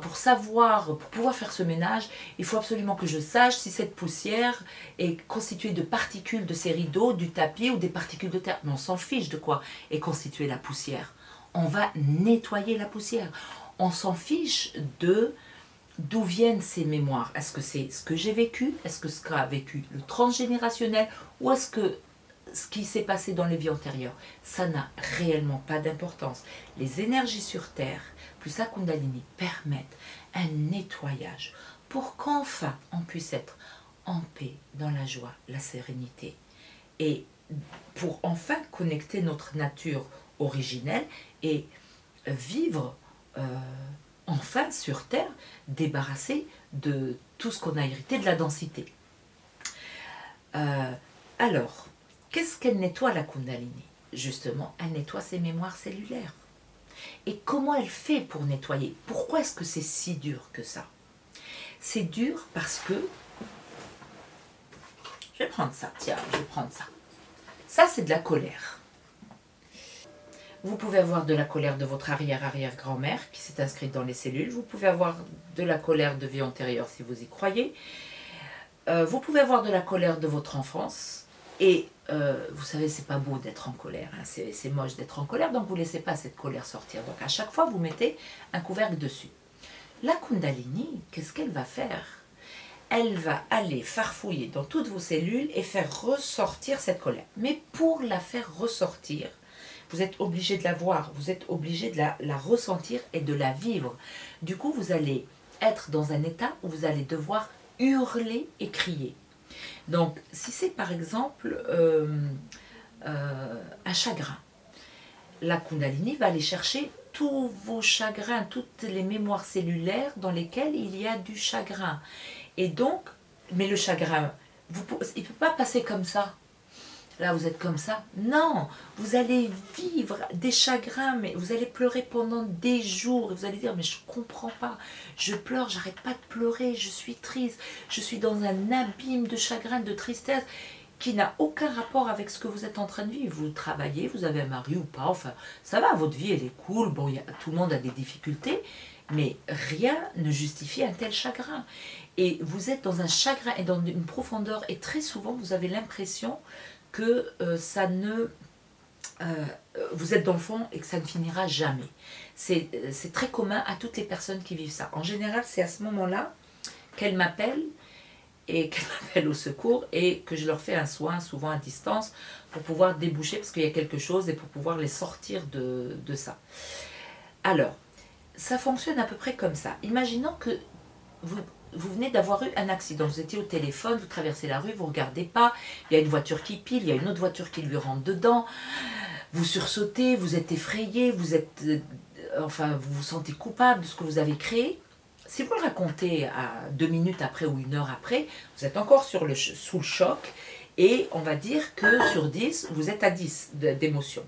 pour savoir, pour pouvoir faire ce ménage, il faut absolument que je sache si cette poussière est constituée de particules de ces rideaux, du tapis ou des particules de terre. » Mais on s'en fiche de quoi est constituée la poussière. On va nettoyer la poussière. On s'en fiche d'où viennent ces mémoires. Est-ce que c'est ce que j'ai vécu? Est-ce que ce qu'a vécu le transgénérationnel? Ou est-ce que ce qui s'est passé dans les vies antérieures? Ça n'a réellement pas d'importance. Les énergies sur Terre, plus la Kundalini, permettent un nettoyage pour qu'enfin on puisse être en paix, dans la joie, la sérénité. Et pour enfin connecter notre nature originelle et vivre enfin sur Terre, débarrassé de tout ce qu'on a hérité de la densité. Alors, qu'est-ce qu'elle nettoie la Kundalini? Justement, elle nettoie ses mémoires cellulaires. Et comment elle fait pour nettoyer? Pourquoi est-ce que c'est si dur que ça? C'est dur parce que... Je vais prendre ça, tiens, je vais prendre ça. Ça, c'est de la colère. Vous pouvez avoir de la colère de votre arrière-arrière-grand-mère qui s'est inscrite dans les cellules. Vous pouvez avoir de la colère de vie antérieure si vous y croyez. Vous pouvez avoir de la colère de votre enfance. Et vous savez, c'est pas beau d'être en colère. Hein. C'est moche d'être en colère, donc vous ne laissez pas cette colère sortir. Donc à chaque fois, vous mettez un couvercle dessus. La Kundalini, qu'est-ce qu'elle va faire? Elle va aller farfouiller dans toutes vos cellules et faire ressortir cette colère. Mais pour la faire ressortir, vous êtes obligé de la voir, vous êtes obligé de la ressentir et de la vivre. Du coup, vous allez être dans un état où vous allez devoir hurler et crier. Donc, si c'est par exemple un chagrin, la Kundalini va aller chercher tous vos chagrins, toutes les mémoires cellulaires dans lesquelles il y a du chagrin. Et donc, mais le chagrin, il ne peut pas passer comme ça. là vous êtes comme ça. Non, vous allez vivre des chagrins, mais vous allez pleurer pendant des jours. Et vous allez dire, mais je ne comprends pas, je pleure, j'arrête pas de pleurer, je suis triste, je suis dans un abîme de chagrin, de tristesse, qui n'a aucun rapport avec ce que vous êtes en train de vivre. Vous travaillez, vous avez un mari ou pas, enfin, ça va, votre vie, elle est cool, bon, tout le monde a des difficultés, mais rien ne justifie un tel chagrin. Et vous êtes dans un chagrin et dans une profondeur, et très souvent, vous avez l'impression que vous êtes dans le fond et que ça ne finira jamais. C'est très commun à toutes les personnes qui vivent ça. En général, c'est à ce moment-là qu'elles m'appellent, et qu'elles m'appellent au secours, et que je leur fais un soin, souvent à distance, pour pouvoir déboucher, parce qu'il y a quelque chose, et pour pouvoir les sortir de ça. Alors, ça fonctionne à peu près comme ça. Imaginons que vous venez d'avoir eu un accident, vous étiez au téléphone, vous traversez la rue, vous ne regardez pas, il y a une voiture qui pile, il y a une autre voiture qui lui rentre dedans, vous sursautez, vous êtes effrayé, vous vous sentez coupable de ce que vous avez créé. Si vous le racontez à 2 minutes après ou 1 heure après, vous êtes encore sous le choc, et on va dire que sur 10, vous êtes à 10 d'émotion.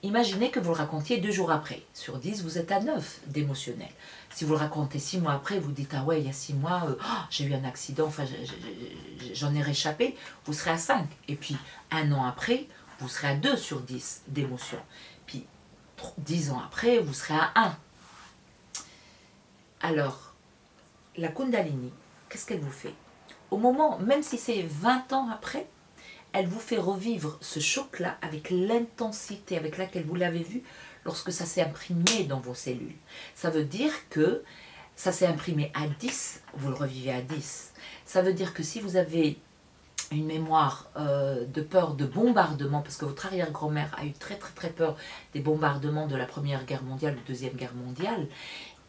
Imaginez que vous le racontiez 2 jours après. Sur 10, vous êtes à 9 d'émotionnel. Si vous le racontez 6 mois après, vous dites, ah ouais, il y a 6 mois, j'ai eu un accident, enfin, j'en ai réchappé, vous serez à 5. Et puis, 1 an après, vous serez à 2 sur 10 d'émotion. Puis, 10 ans après, vous serez à 1. Alors, la Kundalini, qu'est-ce qu'elle vous fait? Au moment, même si c'est 20 ans après, elle vous fait revivre ce choc-là avec l'intensité avec laquelle vous l'avez vu lorsque ça s'est imprimé dans vos cellules. Ça veut dire que ça s'est imprimé à 10, vous le revivez à 10. Ça veut dire que si vous avez une mémoire de peur de bombardement, parce que votre arrière-grand-mère a eu très très très peur des bombardements de la Première Guerre mondiale ou Deuxième Guerre mondiale,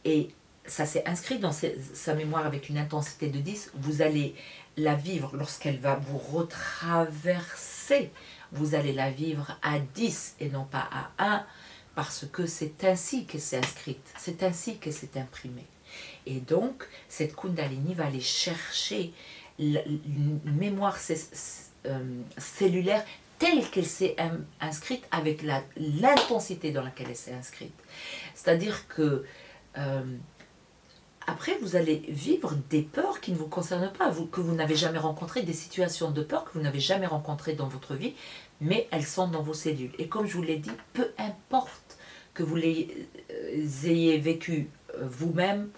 et ça s'est inscrit dans sa mémoire avec une intensité de 10, vous allez la vivre lorsqu'elle va vous retraverser. Vous allez la vivre à 10 et non pas à 1, parce que c'est ainsi qu'elle s'est inscrite, c'est ainsi qu'elle s'est imprimée. Et donc, cette Kundalini va aller chercher une mémoire cellulaire telle qu'elle s'est inscrite avec l'intensité dans laquelle elle s'est inscrite. C'est-à-dire que après, vous allez vivre des peurs qui ne vous concernent pas, que vous n'avez jamais rencontrées, des situations de peur que vous n'avez jamais rencontrées dans votre vie, mais elles sont dans vos cellules. Et comme je vous l'ai dit, peu importe que vous les ayez vécues vous-même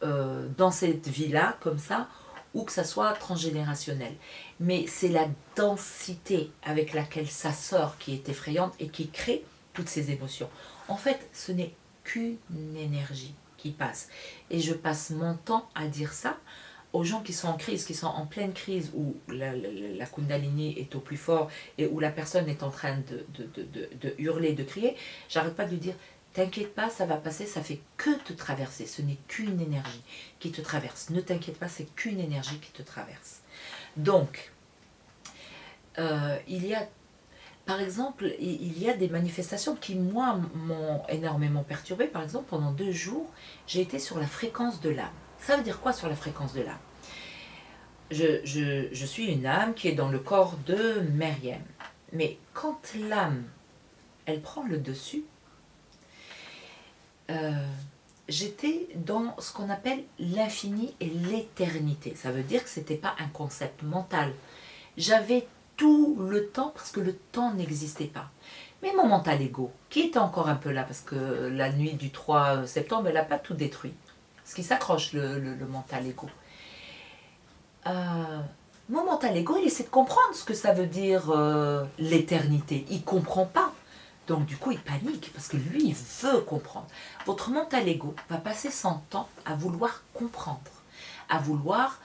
dans cette vie-là, comme ça, ou que ça soit transgénérationnel. Mais c'est la densité avec laquelle ça sort qui est effrayante et qui crée toutes ces émotions. En fait, ce n'est qu'une énergie qui passe. Et je passe mon temps à dire ça aux gens qui sont en crise, qui sont en pleine crise, où la Kundalini est au plus fort et où la personne est en train de hurler, de crier. J'arrête pas de lui dire, t'inquiète pas, ça va passer, ça fait que te traverser. Ce n'est qu'une énergie qui te traverse. Ne t'inquiète pas, c'est qu'une énergie qui te traverse. Donc, il y a, par exemple, il y a des manifestations qui, moi, m'ont énormément perturbée. Par exemple, pendant 2 jours, j'ai été sur la fréquence de l'âme. Ça veut dire quoi sur la fréquence de l'âme? Je suis une âme qui est dans le corps de Myriam. Mais quand l'âme, elle prend le dessus, j'étais dans ce qu'on appelle l'infini et l'éternité. Ça veut dire que ce n'était pas un concept mental. J'avais tout le temps parce que le temps n'existait pas. Mais mon mental ego, qui était encore un peu là, parce que la nuit du 3 septembre, elle n'a pas tout détruit. Parce qu'il s'accroche, le mental ego. Mon mental ego, il essaie de comprendre ce que ça veut dire l'éternité. Il ne comprend pas. Donc du coup, il panique, parce que lui, il veut comprendre. Votre mental ego va passer son temps à vouloir comprendre, à vouloir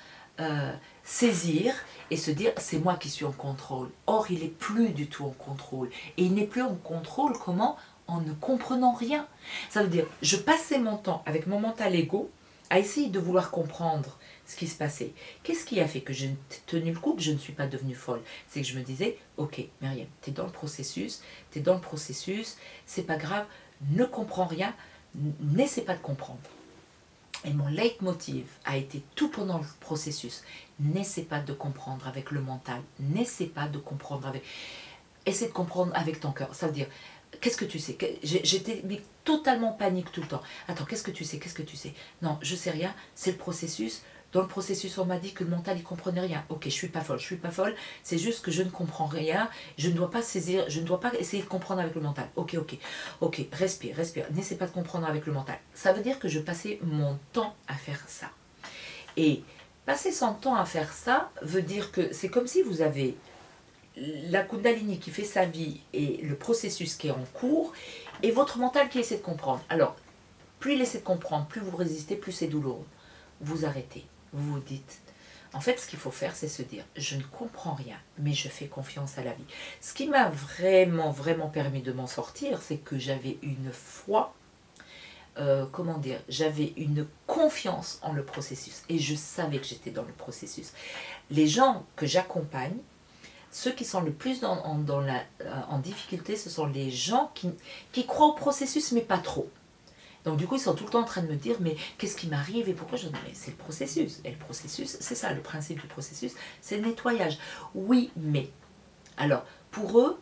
saisir et se dire c'est moi qui suis en contrôle. Or, il n'est plus du tout en contrôle. Et il n'est plus en contrôle comment? En ne comprenant rien. Ça veut dire, je passais mon temps avec mon mental ego à essayer de vouloir comprendre ce qui se passait. Qu'est-ce qui a fait que j'ai tenu le coup, que je ne suis pas devenue folle? C'est que je me disais, ok, Myriam, tu es dans le processus, c'est pas grave, ne comprends rien, n'essaie pas de comprendre. Et mon leitmotiv a été tout pendant le processus. N'essaie pas de comprendre avec le mental. N'essaie pas de comprendre avec... Essaie de comprendre avec ton cœur. Ça veut dire, qu'est-ce que tu sais? J'étais totalement panique tout le temps. Attends, qu'est-ce que tu sais? Qu'est-ce que tu sais? Non, je sais rien. C'est le processus. Dans le processus, on m'a dit que le mental, il comprenait rien. Ok, je suis pas folle, je suis pas folle. C'est juste que je ne comprends rien. Je ne dois pas saisir, je ne dois pas essayer de comprendre avec le mental. Ok, ok, ok, respire, respire. N'essaie pas de comprendre avec le mental. Ça veut dire que je passais mon temps à faire ça. Et passer son temps à faire ça veut dire que c'est comme si vous avez la Kundalini qui fait sa vie et le processus qui est en cours et votre mental qui essaie de comprendre. Alors, plus il essaie de comprendre, plus vous résistez, plus c'est douloureux. Vous arrêtez. Vous vous dites, en fait, ce qu'il faut faire, c'est se dire, je ne comprends rien, mais je fais confiance à la vie. Ce qui m'a vraiment, vraiment permis de m'en sortir, c'est que j'avais une foi, comment dire, j'avais une confiance en le processus. Et je savais que j'étais dans le processus. Les gens que j'accompagne, ceux qui sont le plus en difficulté, ce sont les gens qui croient au processus, mais pas trop. Donc du coup, ils sont tout le temps en train de me dire, mais qu'est-ce qui m'arrive et pourquoi je dis, mais c'est le processus. Et le processus, c'est ça, le principe du processus, c'est le nettoyage. Oui, mais. Alors, pour eux,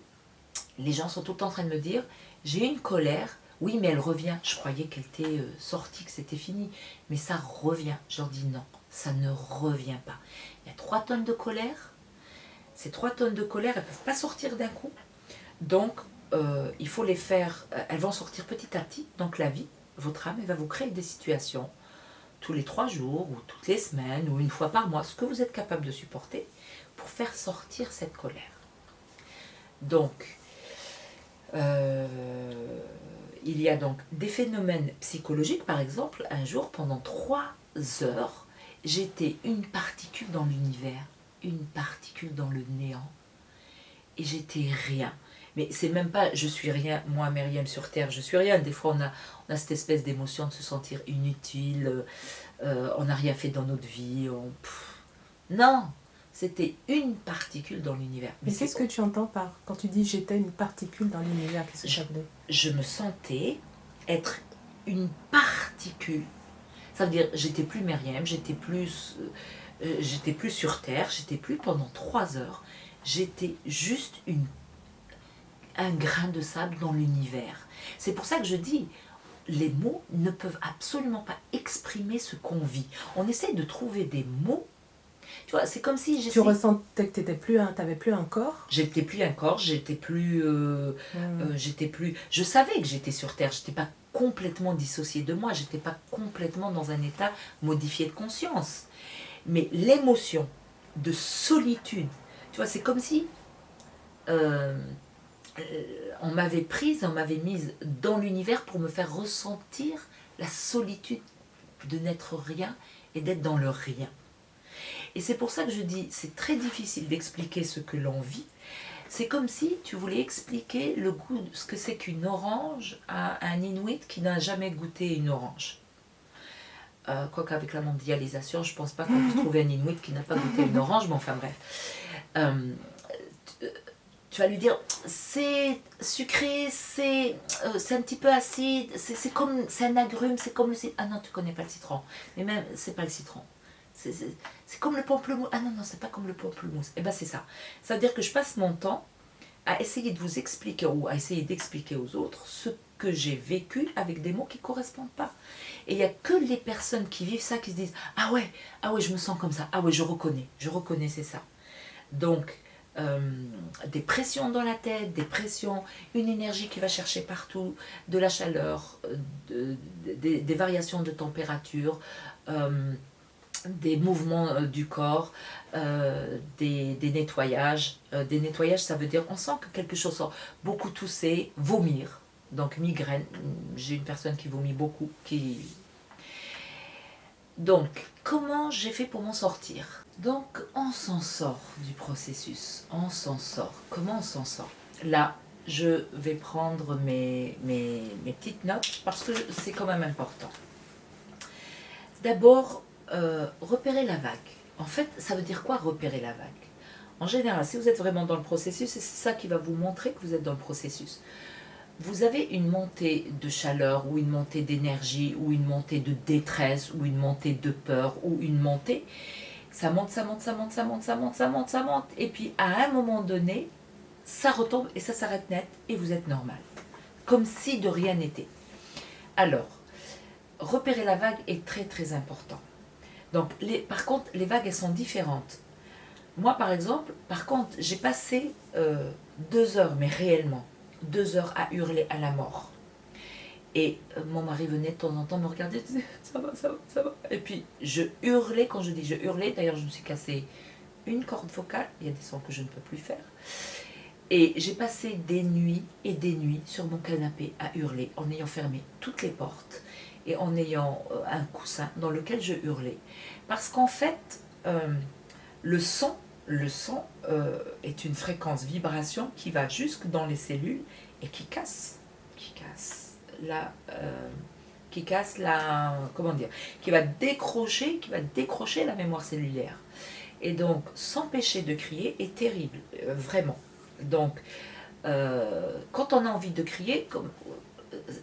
les gens sont tout le temps en train de me dire, j'ai une colère, oui, mais elle revient. Je croyais qu'elle était sortie, que c'était fini. Mais ça revient. Je leur dis non, ça ne revient pas. Il y a 3 tonnes de colère. Ces 3 tonnes de colère, elles ne peuvent pas sortir d'un coup. Donc, il faut les faire, elles vont sortir petit à petit. Donc la vie, votre âme, elle va vous créer des situations tous les 3 jours, ou toutes les semaines, ou une fois par mois, ce que vous êtes capable de supporter, pour faire sortir cette colère. Donc, il y a donc des phénomènes psychologiques. Par exemple, un jour, pendant 3 heures, j'étais une particule dans l'univers, une particule dans le néant, et j'étais rien. Mais c'est même pas je suis rien, moi Myriam sur Terre, je suis rien. Des fois on a cette espèce d'émotion de se sentir inutile, on n'a rien fait dans notre vie. Non, c'était une particule dans l'univers. Mais qu'est-ce que tu entends par quand tu dis j'étais une particule dans l'univers? Qu'est-ce que ça veut dire? Je me sentais être une particule. Ça veut dire j'étais plus Myriam, j'étais plus sur Terre, j'étais plus pendant 3 heures. J'étais juste un grain de sable dans l'univers. C'est pour ça que je dis, les mots ne peuvent absolument pas exprimer ce qu'on vit. On essaye de trouver des mots. Tu vois, c'est comme si tu ressentais que tu n'avais plus un corps. J'étais plus un corps, j'étais plus, je savais que j'étais sur Terre, j'étais pas complètement dissociée de moi, j'étais pas complètement dans un état modifié de conscience. Mais l'émotion de solitude, tu vois, c'est comme si on m'avait prise, on m'avait mise dans l'univers pour me faire ressentir la solitude de n'être rien et d'être dans le rien. Et c'est pour ça que je dis, c'est très difficile d'expliquer ce que l'on vit. C'est comme si tu voulais expliquer le goût, ce que c'est qu'une orange à un Inuit qui n'a jamais goûté une orange. Quoique avec la mondialisation, je ne pense pas qu'on puisse trouver un Inuit qui n'a pas goûté une orange, mais enfin bref. Tu vas lui dire, c'est sucré, c'est un petit peu acide, c'est un agrume, c'est comme le citron. Ah non, tu ne connais pas le citron. Mais même, c'est pas le citron. C'est comme le pamplemousse. Ah non, non, c'est pas comme le pamplemousse. Eh bien, c'est ça. Ça veut dire que je passe mon temps à essayer de vous expliquer ou à essayer d'expliquer aux autres ce que j'ai vécu avec des mots qui ne correspondent pas. Et il n'y a que les personnes qui vivent ça qui se disent ah ouais, je me sens comme ça. Ah ouais, je reconnais, c'est ça. Donc, des pressions dans la tête, des pressions, une énergie qui va chercher partout, de la chaleur, des variations de température, des mouvements du corps, des nettoyages. Des nettoyages, ça veut dire on sent que quelque chose sort. Beaucoup tousser, vomir. Donc migraine, j'ai une personne qui vomit beaucoup. Donc, comment j'ai fait pour m'en sortir? Donc, on s'en sort du processus. On s'en sort. Comment on s'en sort? Là, je vais prendre mes petites notes parce que c'est quand même important. D'abord, repérer la vague. En fait, ça veut dire quoi repérer la vague? En général, si vous êtes vraiment dans le processus, c'est ça qui va vous montrer que vous êtes dans le processus. vous avez une montée de chaleur ou une montée d'énergie ou une montée de détresse ou une montée de peur ou une montée, ça monte, ça monte, ça monte, ça monte, ça monte, ça monte, ça monte. Et puis à un moment donné, ça retombe et ça s'arrête net et vous êtes normal. Comme si de rien n'était. Alors, repérer la vague est très très important. Donc, par contre, les vagues, elles sont différentes. Moi, par exemple, j'ai passé 2 heures, mais réellement, 2 heures à hurler à la mort. Et mon mari venait de temps en temps me regarder et disait ça va, ça va, ça va. Et puis je hurlais, quand je dis je hurlais, d'ailleurs je me suis cassé une corde vocale, il y a des sons que je ne peux plus faire. Et j'ai passé des nuits et des nuits sur mon canapé à hurler en ayant fermé toutes les portes et en ayant un coussin dans lequel je hurlais. Parce qu'en fait, le son est une fréquence vibration qui va jusque dans les cellules et qui casse qui va décrocher la mémoire cellulaire. Et donc, s'empêcher de crier est terrible, vraiment. Donc, quand on a envie de crier,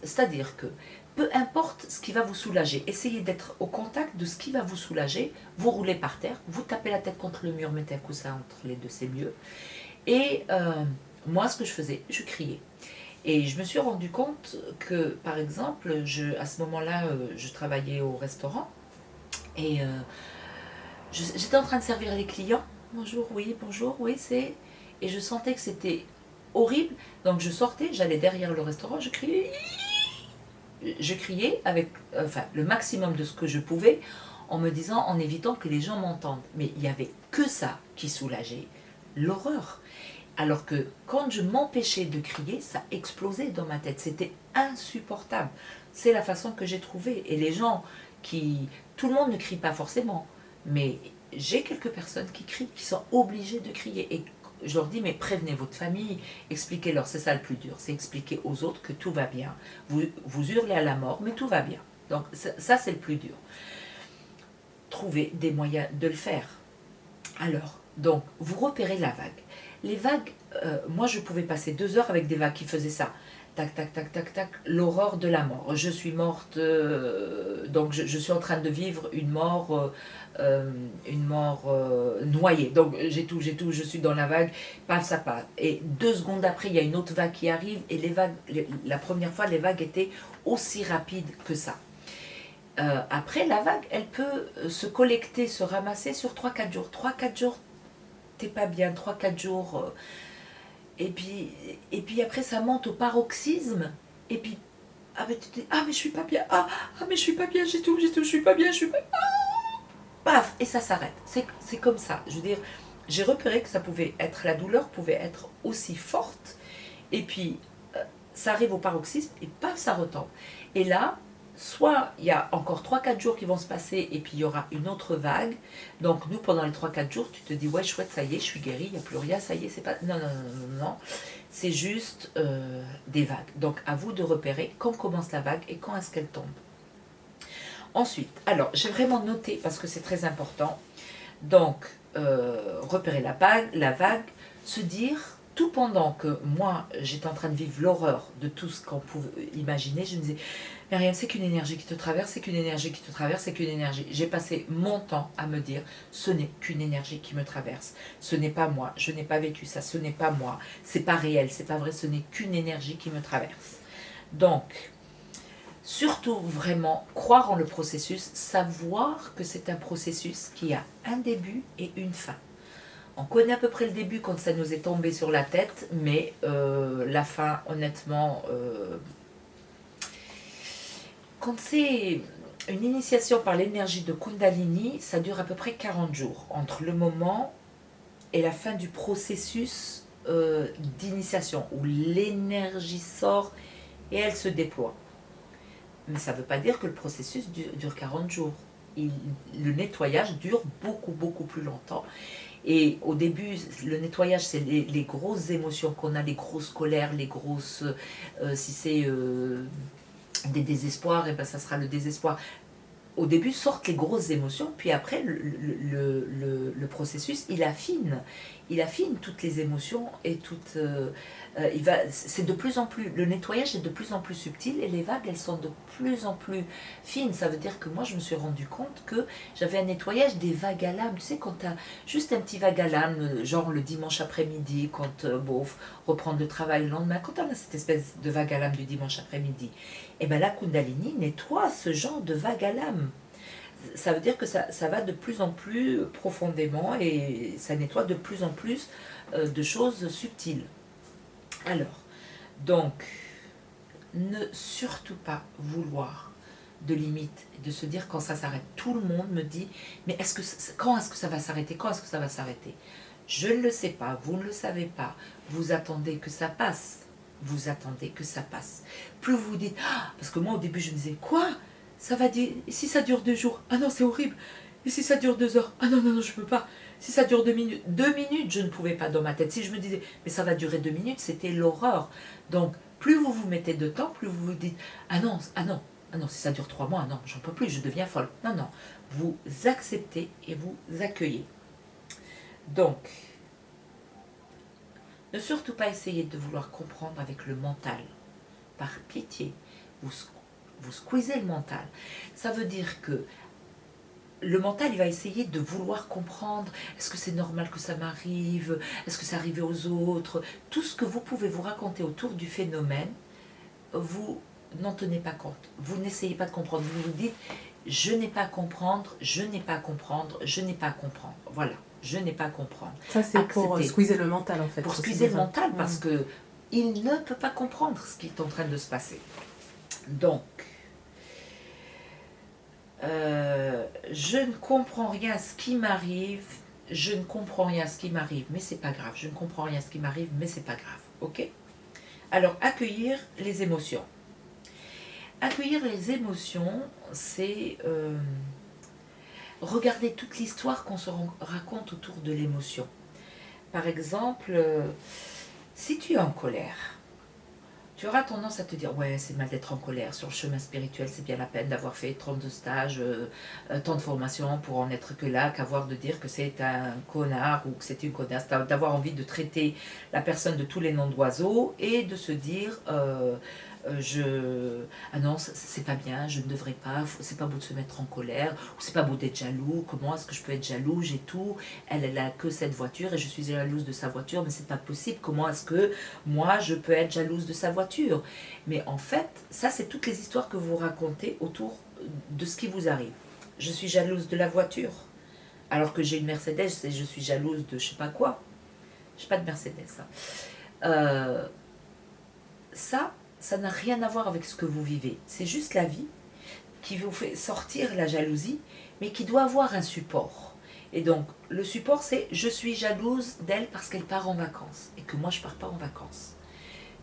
c'est-à-dire que peu importe ce qui va vous soulager, essayez d'être au contact de ce qui va vous soulager, vous roulez par terre, vous tapez la tête contre le mur, mettez un coussin entre les deux, c'est mieux. Et moi, ce que je faisais, je criais. Et je me suis rendu compte que, par exemple, à ce moment-là, je travaillais au restaurant et j'étais en train de servir les clients. Bonjour, oui, c'est... Et je sentais que c'était horrible. Donc je sortais, j'allais derrière le restaurant, je criais. Je criais avec le maximum de ce que je pouvais en me disant, en évitant que les gens m'entendent. Mais il n'y avait que ça qui soulageait, l'horreur. Alors que quand je m'empêchais de crier, ça explosait dans ma tête. C'était insupportable. C'est la façon que j'ai trouvée. Et les gens tout le monde ne crie pas forcément. Mais j'ai quelques personnes qui crient, qui sont obligées de crier. Et je leur dis, mais prévenez votre famille, expliquez-leur, c'est ça le plus dur. C'est expliquer aux autres que tout va bien. Vous hurlez à la mort, mais tout va bien. Donc ça c'est le plus dur. Trouver des moyens de le faire. Alors, donc, vous repérez la vague. Les vagues, moi je pouvais passer 2 heures avec des vagues qui faisaient ça. Tac, tac, tac, tac, tac, l'horreur de la mort. Je suis morte, donc je suis en train de vivre une mort noyée. Donc j'ai tout, je suis dans la vague, paf, ça part. Et 2 secondes après, il y a une autre vague qui arrive et la première fois, les vagues étaient aussi rapides que ça. Après, la vague, elle peut se collecter, se ramasser sur 3-4 jours. 3-4 jours, t'es pas bien, 3-4 jours. Et puis après, ça monte au paroxysme. Et puis, mais tu te dis, mais je suis pas bien. Mais je suis pas bien, j'ai tout, je suis pas bien, je suis pas... Paf, et ça s'arrête. C'est comme ça. Je veux dire, j'ai repéré que la douleur pouvait être aussi forte. Et puis, ça arrive au paroxysme et paf, ça retombe. Et là, soit il y a encore 3-4 jours qui vont se passer et puis il y aura une autre vague. Donc nous, pendant les 3-4 jours, tu te dis, ouais, chouette, ça y est, je suis guérie, il n'y a plus rien, ça y est, c'est pas... Non. C'est juste des vagues. Donc à vous de repérer quand commence la vague et quand est-ce qu'elle tombe. Ensuite, alors, j'ai vraiment noté, parce que c'est très important, donc, repérer la vague, se dire... Tout pendant que moi, j'étais en train de vivre l'horreur de tout ce qu'on pouvait imaginer, je me disais, mais rien, c'est qu'une énergie qui te traverse, c'est qu'une énergie qui te traverse, c'est qu'une énergie. J'ai passé mon temps à me dire, ce n'est qu'une énergie qui me traverse. Ce n'est pas moi, je n'ai pas vécu ça, ce n'est pas moi, c'est pas réel, c'est pas vrai, ce n'est qu'une énergie qui me traverse. Donc, surtout vraiment croire en le processus, savoir que c'est un processus qui a un début et une fin. On connaît à peu près le début quand ça nous est tombé sur la tête, mais la fin, honnêtement, quand c'est une initiation par l'énergie de Kundalini, ça dure à peu près 40 jours, entre le moment et la fin du processus d'initiation, où l'énergie sort et elle se déploie. Mais ça ne veut pas dire que le processus dure 40 jours. Le nettoyage dure beaucoup, beaucoup plus longtemps. Et au début, le nettoyage, c'est les grosses émotions qu'on a, les grosses colères, les grosses... si c'est des désespoirs, et ben ça sera le désespoir. au début sortent les grosses émotions, puis après le processus, il affine toutes les émotions et toutes, c'est de plus en plus, le nettoyage est de plus en plus subtil et les vagues elles sont de plus en plus fines. Ça veut dire que moi je me suis rendu compte que j'avais un nettoyage des vagues à l'âme. Tu sais, quand tu as juste un petit vague à l'âme, genre le dimanche après-midi, quand reprendre le travail le lendemain, quand on a cette espèce de vague à l'âme du dimanche après-midi, et bien la Kundalini nettoie ce genre de vague à l'âme. Ça veut dire que ça va de plus en plus profondément et ça nettoie de plus en plus de choses subtiles. Alors, donc, ne surtout pas vouloir de limites, de se dire quand ça s'arrête. Tout le monde me dit, mais quand est-ce que ça va s'arrêter? Quand est-ce que ça va s'arrêter? Je ne le sais pas, vous ne le savez pas. Vous attendez que ça passe. Vous attendez que ça passe. Plus vous vous dites, ah, parce que moi au début je me disais, quoi? Ça va dire, si ça dure 2 jours, ah non c'est horrible. Et si ça dure 2 heures, ah non, non, non, je peux pas. Si ça dure 2 minutes, 2 minutes, je ne pouvais pas dans ma tête. Si je me disais, mais ça va durer 2 minutes, c'était l'horreur. Donc, plus vous vous mettez de temps, plus vous vous dites, ah non, ah non, ah non, si ça dure 3 mois, ah non, j'en peux plus, je deviens folle. Non, non, vous acceptez et vous accueillez. Donc, ne surtout pas essayer de vouloir comprendre avec le mental. Par pitié, vous squeezez le mental. Ça veut dire que le mental, il va essayer de vouloir comprendre. Est-ce que c'est normal que ça m'arrive? Est-ce que ça arrive aux autres? Tout ce que vous pouvez vous raconter autour du phénomène, vous n'en tenez pas compte. Vous n'essayez pas de comprendre. Vous vous dites, je n'ai pas à comprendre, je n'ai pas à comprendre, je n'ai pas à comprendre. Voilà, je n'ai pas à comprendre. Ça, c'est pour squeezer le mental, en fait. Pour squeezer le mental, parce que il ne peut pas comprendre ce qui est en train de se passer. Donc, je ne comprends rien à ce qui m'arrive, je ne comprends rien à ce qui m'arrive, mais c'est pas grave. Je ne comprends rien à ce qui m'arrive, mais c'est pas grave. Ok? Alors, accueillir les émotions. Accueillir les émotions, c'est regarder toute l'histoire qu'on se raconte autour de l'émotion. Par exemple, si tu es en colère, tu auras tendance à te dire, ouais, c'est mal d'être en colère. Sur le chemin spirituel, c'est bien la peine d'avoir fait 32 stages, tant de formations pour en être que là, qu'avoir de dire que c'est un connard ou que c'est une connasse, d'avoir envie de traiter la personne de tous les noms d'oiseaux et de se dire, ah non, c'est pas bien, je ne devrais pas, c'est pas beau de se mettre en colère, ou c'est pas beau d'être jaloux, comment est-ce que je peux être jaloux, j'ai tout, elle a que cette voiture et je suis jalouse de sa voiture, mais c'est pas possible, comment est-ce que moi je peux être jalouse de sa voiture? Mais en fait, ça c'est toutes les histoires que vous racontez autour de ce qui vous arrive. Je suis jalouse de la voiture, alors que j'ai une Mercedes et je suis jalouse de je sais pas quoi. J'ai pas de Mercedes. Ça n'a rien à voir avec ce que vous vivez. C'est juste la vie qui vous fait sortir la jalousie, mais qui doit avoir un support. Et donc, le support, c'est je suis jalouse d'elle parce qu'elle part en vacances et que moi, je ne pars pas en vacances.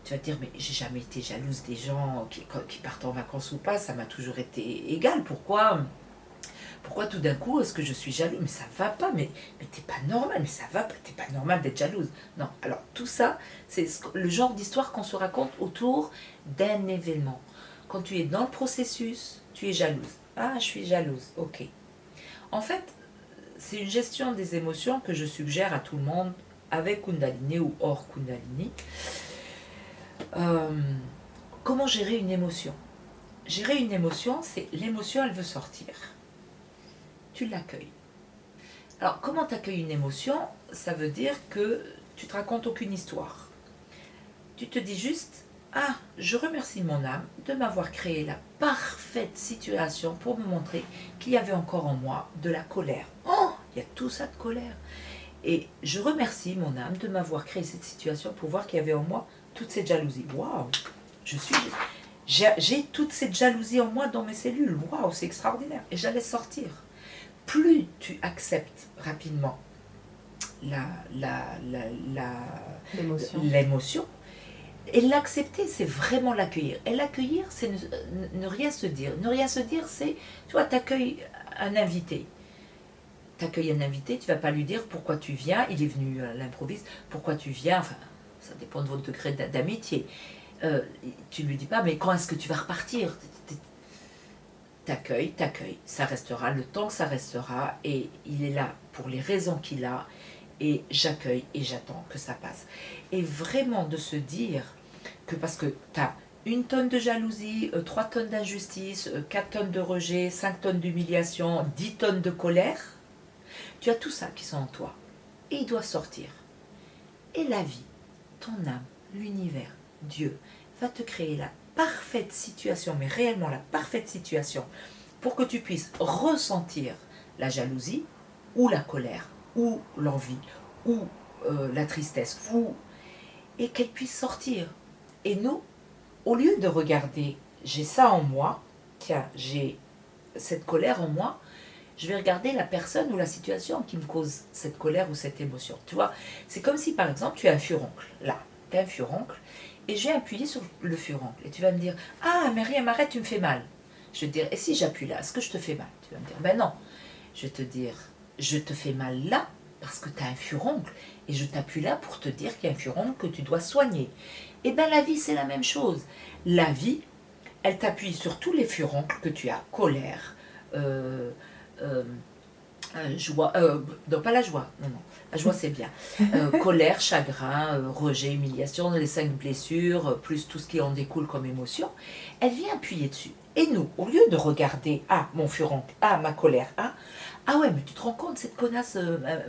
Tu vas te dire, mais j'ai jamais été jalouse des gens qui partent en vacances ou pas, ça m'a toujours été égal. Pourquoi tout d'un coup est-ce que je suis jalouse? Mais ça va pas, mais t'es pas normal, mais ça va pas, t'es pas normal d'être jalouse. Non, alors tout ça, c'est le genre d'histoire qu'on se raconte autour d'un événement. Quand tu es dans le processus, tu es jalouse. Ah, je suis jalouse, ok. En fait, c'est une gestion des émotions que je suggère à tout le monde avec Kundalini ou hors Kundalini. Comment gérer une émotion? Gérer une émotion, c'est l'émotion, elle veut sortir. Tu l'accueilles. Alors, comment tu accueilles une émotion? Ça veut dire que tu te racontes aucune histoire. Tu te dis juste, ah, je remercie mon âme de m'avoir créé la parfaite situation pour me montrer qu'il y avait encore en moi de la colère. Oh, il y a tout ça de colère. Et je remercie mon âme de m'avoir créé cette situation pour voir qu'il y avait en moi toute cette jalousie. Waouh, j'ai toute cette jalousie en moi dans mes cellules. Waouh, c'est extraordinaire. Et j'allais sortir. Plus tu acceptes rapidement l'émotion, et l'accepter, c'est vraiment l'accueillir. Et l'accueillir, c'est ne rien se dire. Ne rien se dire, c'est, tu vois, t'accueilles un invité. T'accueilles un invité, tu vas pas lui dire pourquoi tu viens, il est venu à l'improviste, pourquoi tu viens, enfin, ça dépend de votre degré d'amitié. Tu ne lui dis pas, mais quand est-ce que tu vas repartir? t'accueille, ça restera le temps que ça restera, et il est là pour les raisons qu'il a, et j'accueille et j'attends que ça passe. Et vraiment de se dire que parce que tu as 1 tonne de jalousie, 3 tonnes d'injustice, 4 tonnes de rejet, 5 tonnes d'humiliation, 10 tonnes de colère, tu as tout ça qui sont en toi. Et il doit sortir. Et la vie, ton âme, l'univers, Dieu, va te créer la parfaite situation, mais réellement la parfaite situation, pour que tu puisses ressentir la jalousie, ou la colère, ou l'envie, ou la tristesse, et qu'elle puisse sortir. Et nous, au lieu de regarder, j'ai ça en moi, tiens, j'ai cette colère en moi, je vais regarder la personne ou la situation qui me cause cette colère ou cette émotion. Tu vois, c'est comme si par exemple tu as un furoncle, là, tu as un furoncle, et je vais appuyer sur le furoncle, et tu vas me dire, ah Myriam, arrête, tu me fais mal. Je vais te dire, et si j'appuie là, est-ce que je te fais mal? Tu vas me dire, ben non. Je vais te dire, je te fais mal là, parce que tu as un furoncle, et je t'appuie là pour te dire qu'il y a un furoncle que tu dois soigner. Et bien la vie, c'est la même chose. La vie, elle t'appuie sur tous les furoncles que tu as, colère, joie, non pas la joie, non, la joie c'est bien, colère, chagrin, rejet, humiliation, les 5 blessures, plus tout ce qui en découle comme émotion, elle vient appuyer dessus. Et nous, au lieu de regarder, ah mon furoncle, ah ma colère, ah ouais, mais tu te rends compte, cette connasse,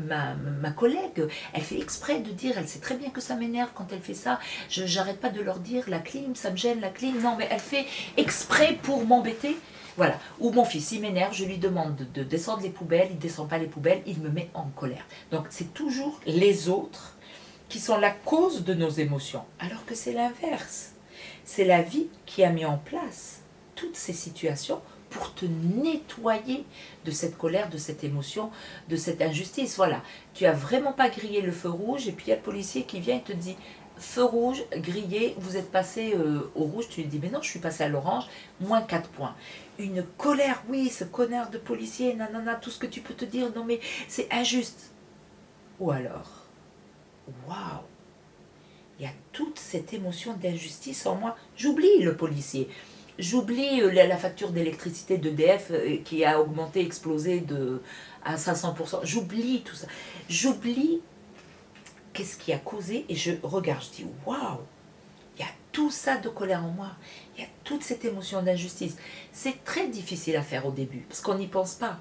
ma collègue, elle fait exprès de dire, elle sait très bien que ça m'énerve quand elle fait ça, j'arrête pas de leur dire, la clim, ça me gêne, la clim, non mais elle fait exprès pour m'embêter. Voilà. Ou mon fils, il m'énerve, je lui demande de descendre les poubelles, il ne descend pas les poubelles, il me met en colère. Donc c'est toujours les autres qui sont la cause de nos émotions, alors que c'est l'inverse. C'est la vie qui a mis en place toutes ces situations pour te nettoyer de cette colère, de cette émotion, de cette injustice. Voilà, tu as vraiment pas grillé le feu rouge, et puis il y a le policier qui vient et te dit, feu rouge, grillé, vous êtes passé au rouge, tu lui dis, mais non, je suis passé à l'orange, moins 4 points. Une colère, oui, ce connard de policier, nanana, tout ce que tu peux te dire, non mais c'est injuste. Ou alors, waouh, il y a toute cette émotion d'injustice en moi. J'oublie le policier, j'oublie la facture d'électricité d'EDF qui a augmenté, explosé à 500%. J'oublie tout ça. J'oublie qu'est-ce qui a causé, et je regarde, je dis waouh, il y a tout ça de colère en moi, il y a toute cette émotion d'injustice. C'est très difficile à faire au début, parce qu'on n'y pense pas.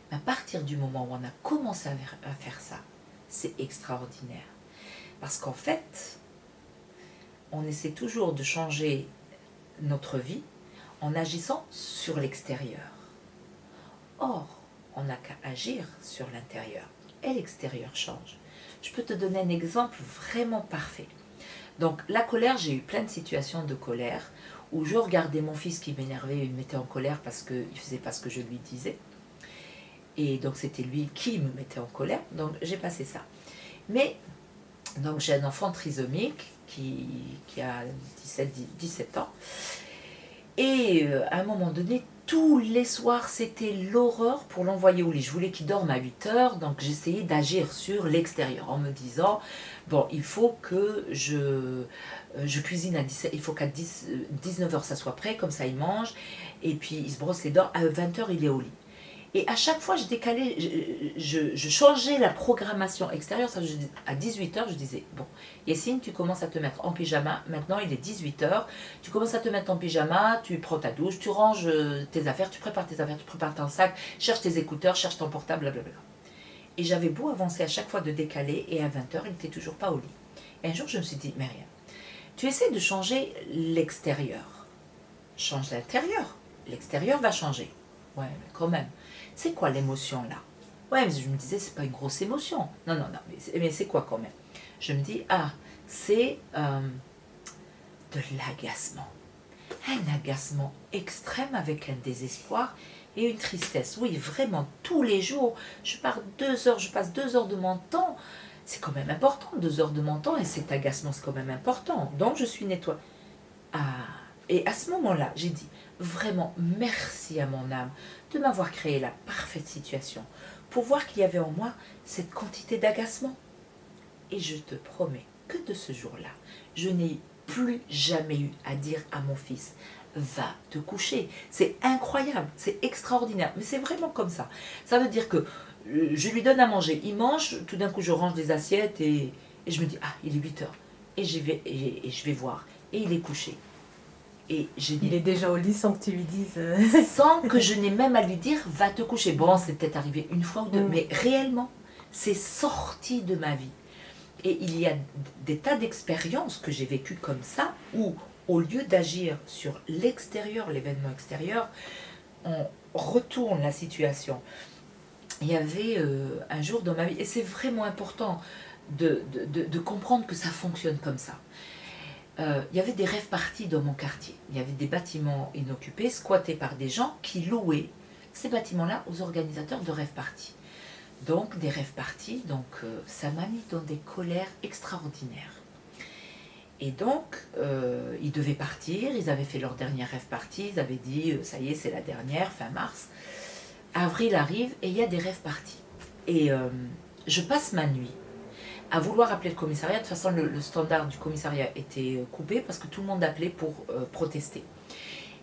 Mais à partir du moment où on a commencé à faire ça, c'est extraordinaire. Parce qu'en fait, on essaie toujours de changer notre vie en agissant sur l'extérieur. Or, on n'a qu'à agir sur l'intérieur, et l'extérieur change. Je peux te donner un exemple vraiment parfait. Donc la colère, j'ai eu plein de situations de colère où je regardais mon fils qui m'énervait, il me mettait en colère parce qu'il ne faisait pas ce que je lui disais. Et donc c'était lui qui me mettait en colère, donc j'ai passé ça. Mais donc j'ai un enfant trisomique qui a 17 ans. Et à un moment donné, tous les soirs, c'était l'horreur pour l'envoyer au lit. Je voulais qu'il dorme à 8 heures, donc j'essayais d'agir sur l'extérieur en me disant, bon, il faut que je cuisine à 17, il faut qu'à 19 heures ça soit prêt, comme ça il mange, et puis il se brosse les dents, à 20 heures il est au lit. Et à chaque fois, je décalais, je changeais la programmation extérieure. Ça, à 18h, je disais, bon, Yessine, tu commences à te mettre en pyjama. Maintenant, il est 18h. Tu commences à te mettre en pyjama, tu prends ta douche, tu ranges tes affaires, tu prépares tes affaires, tu prépares ton sac, cherche tes écouteurs, cherche ton portable, blablabla. Et j'avais beau avancer à chaque fois de décaler, et à 20h, il n'était toujours pas au lit. Et un jour, je me suis dit, Myriam, tu essaies de changer l'extérieur. Change l'intérieur. L'extérieur va changer. Ouais, mais quand même. C'est quoi l'émotion là? Ouais, mais je me disais, c'est pas une grosse émotion. Non, mais c'est quoi quand même? Je me dis, c'est de l'agacement. Un agacement extrême avec un désespoir et une tristesse. Oui, vraiment, tous les jours, je passe 2 heures de mon temps. C'est quand même important, 2 heures de mon temps, et cet agacement, c'est quand même important. Donc, je suis nettoyée. Et à ce moment-là, j'ai dit, vraiment, merci à mon âme de m'avoir créé la parfaite situation pour voir qu'il y avait en moi cette quantité d'agacement. Et je te promets que de ce jour-là, je n'ai plus jamais eu à dire à mon fils, va te coucher. C'est incroyable, c'est extraordinaire, mais c'est vraiment comme ça. Ça veut dire que je lui donne à manger, il mange, tout d'un coup je range les assiettes et je me dis, ah, il est 8 heures. Et je vais voir. Et il est couché. Et il est déjà au lit sans que tu lui dises... sans que je n'ai même à lui dire, va te coucher. Bon, c'est peut-être arrivé une fois ou deux, mais réellement, c'est sorti de ma vie. Et il y a des tas d'expériences que j'ai vécues comme ça, où au lieu d'agir sur l'extérieur, l'événement extérieur, on retourne la situation. Il y avait un jour dans ma vie, et c'est vraiment important de comprendre que ça fonctionne comme ça. Il y avait des rave parties dans mon quartier. Il y avait des bâtiments inoccupés, squattés par des gens qui louaient ces bâtiments-là aux organisateurs de rave parties. Donc des rave parties, ça m'a mis dans des colères extraordinaires. Et donc, ils devaient partir, ils avaient fait leur dernière rave party, ils avaient dit, ça y est, c'est la dernière, fin mars. Avril arrive et il y a des rave parties. Et je passe ma nuit à vouloir appeler le commissariat. De toute façon, le standard du commissariat était coupé parce que tout le monde appelait pour protester.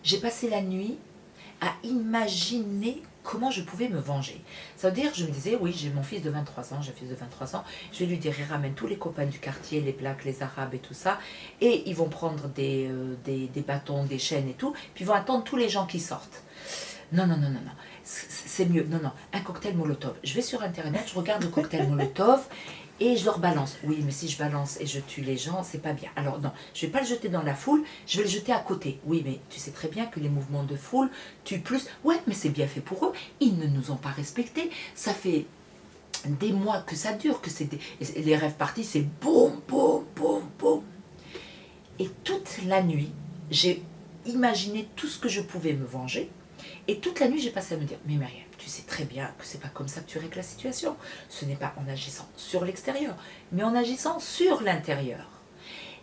J'ai passé la nuit à imaginer comment je pouvais me venger. Ça veut dire, je me disais, oui, j'ai mon fils de 23 ans, j'ai un fils de 23 ans, je vais lui dire, il ramène tous les copains du quartier, les Blacks, les Arabes et tout ça, et ils vont prendre des bâtons, des chaînes et tout, puis ils vont attendre tous les gens qui sortent. Non, non, non, non, non, c'est mieux, non, non, un cocktail Molotov. Je vais sur Internet, je regarde le cocktail Molotov, et je leur balance. Oui, mais si je balance et je tue les gens, c'est pas bien. Alors non, je vais pas le jeter dans la foule, je vais le jeter à côté. Oui, mais tu sais très bien que les mouvements de foule tuent plus. Ouais, mais c'est bien fait pour eux. Ils ne nous ont pas respectés. Ça fait des mois que ça dure, que c'est les rêves partis, c'est boum, boum, boum, boum. Et toute la nuit, j'ai imaginé tout ce que je pouvais me venger. Et toute la nuit, j'ai passé à me dire, mais Myriam, tu sais très bien que c'est pas comme ça que tu règles la situation. Ce n'est pas en agissant sur l'extérieur, mais en agissant sur l'intérieur.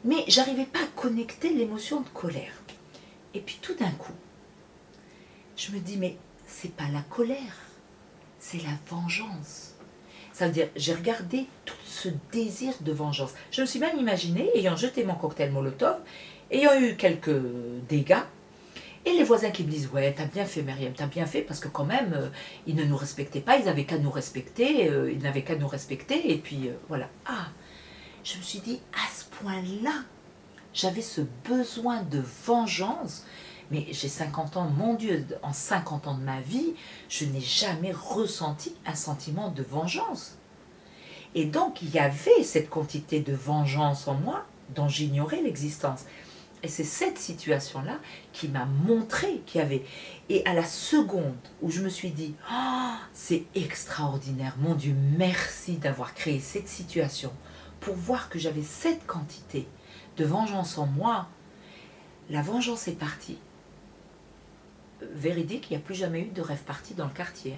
Mais j'arrivais pas à connecter l'émotion de colère. Et puis tout d'un coup, je me dis, mais c'est pas la colère, c'est la vengeance. Ça veut dire, j'ai regardé tout ce désir de vengeance. Je me suis même imaginé, ayant jeté mon cocktail Molotov, ayant eu quelques dégâts, et les voisins qui me disent, ouais, t'as bien fait Myriam, t'as bien fait, parce que quand même, ils ne nous respectaient pas, ils n'avaient qu'à nous respecter, ils n'avaient qu'à nous respecter, et puis voilà. Ah, je me suis dit, à ce point-là, j'avais ce besoin de vengeance, mais j'ai 50 ans, mon Dieu, en 50 ans de ma vie, je n'ai jamais ressenti un sentiment de vengeance. Et donc, il y avait cette quantité de vengeance en moi, dont j'ignorais l'existence. Et c'est cette situation-là qui m'a montré qu'il y avait. Et à la seconde où je me suis dit, oh, c'est extraordinaire, mon Dieu, merci d'avoir créé cette situation pour voir que j'avais cette quantité de vengeance en moi, la vengeance est partie. Véridique, il n'y a plus jamais eu de rêve party dans le quartier.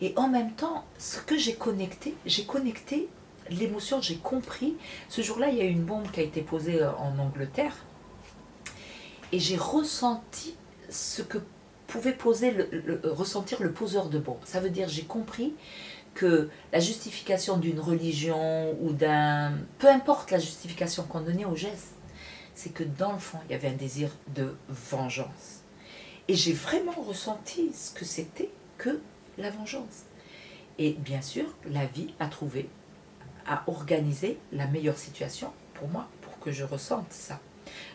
Et en même temps, ce que j'ai connecté l'émotion, j'ai compris. Ce jour-là, il y a eu une bombe qui a été posée en Angleterre. Et j'ai ressenti ce que pouvait ressentir le poseur de bombe. Ça veut dire, j'ai compris que la justification d'une religion ou d'un... Peu importe la justification qu'on donnait au geste, c'est que dans le fond, il y avait un désir de vengeance. Et j'ai vraiment ressenti ce que c'était que la vengeance. Et bien sûr, la vie a organisé la meilleure situation pour moi, pour que je ressente ça.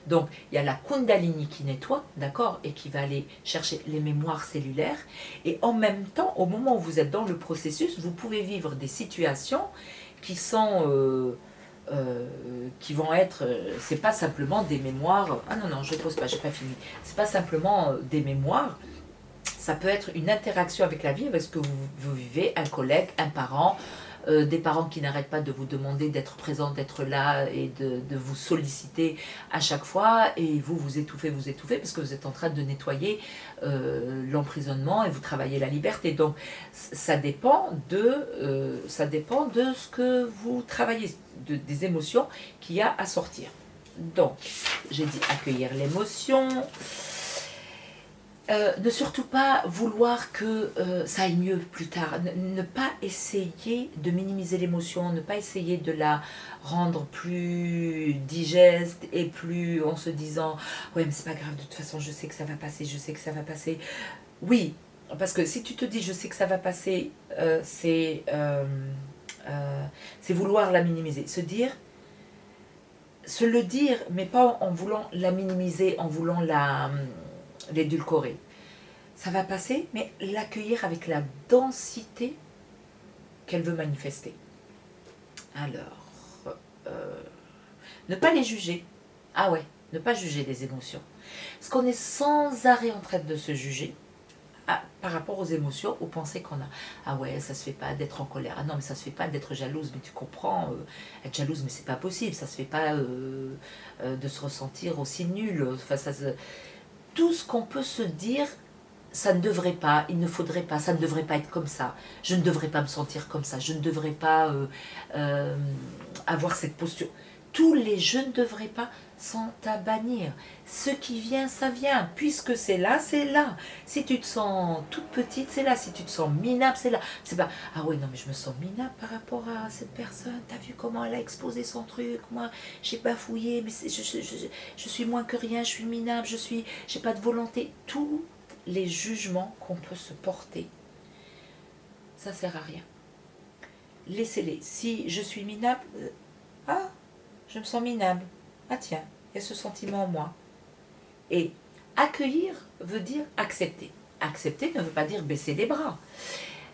Donc, il y a la Kundalini qui nettoie, d'accord, et qui va aller chercher les mémoires cellulaires. Et en même temps, au moment où vous êtes dans le processus, vous pouvez vivre des situations qui sont... qui vont être... c'est pas simplement des mémoires... Ah non, non, je ne pose pas, j'ai pas fini. C'est pas simplement des mémoires. Ça peut être une interaction avec la vie, avec ce que vous vivez, un collègue, un parent, des parents qui n'arrêtent pas de vous demander d'être présent, d'être là et de vous solliciter à chaque fois, et vous étouffez, parce que vous êtes en train de nettoyer l'emprisonnement et vous travaillez la liberté. Donc ça dépend de ce que vous travaillez, des émotions qu'il y a à sortir. Donc j'ai dit accueillir l'émotion. Ne surtout pas vouloir que ça aille mieux plus tard. Ne pas essayer de minimiser l'émotion, ne pas essayer de la rendre plus digeste et plus en se disant ouais mais c'est pas grave, de toute façon je sais que ça va passer, je sais que ça va passer. Oui, parce que si tu te dis je sais que ça va passer, c'est vouloir la minimiser. Se le dire, mais pas en voulant la minimiser, en voulant l'édulcorer. Ça va passer, mais l'accueillir avec la densité qu'elle veut manifester. Alors, ne pas les juger. Ah ouais, ne pas juger les émotions. Parce qu'on est sans arrêt en train de se juger par rapport aux émotions, aux pensées qu'on a. Ah ouais, ça se fait pas d'être en colère. Ah non, mais ça se fait pas d'être jalouse. Mais tu comprends, être jalouse, mais c'est pas possible. Ça se fait pas de se ressentir aussi nul. Enfin, tout ce qu'on peut se dire, ça ne devrait pas, il ne faudrait pas, ça ne devrait pas être comme ça. Je ne devrais pas me sentir comme ça. Je ne devrais pas avoir cette posture. Tous les je ne devrais pas sont à bannir. Ce qui vient, ça vient. Puisque c'est là, c'est là. Si tu te sens toute petite, c'est là. Si tu te sens minable, c'est là. C'est pas, ah ouais, non, mais je me sens minable par rapport à cette personne. T'as vu comment elle a exposé son truc? Moi, j'ai bafouillé, mais je suis moins que rien, je suis minable, j'ai pas de volonté. Tous les jugements qu'on peut se porter, ça sert à rien. Laissez-les. Si je suis minable, ah, je me sens minable. Ah tiens, il y a ce sentiment en moi. Et accueillir veut dire accepter. Accepter ne veut pas dire baisser les bras.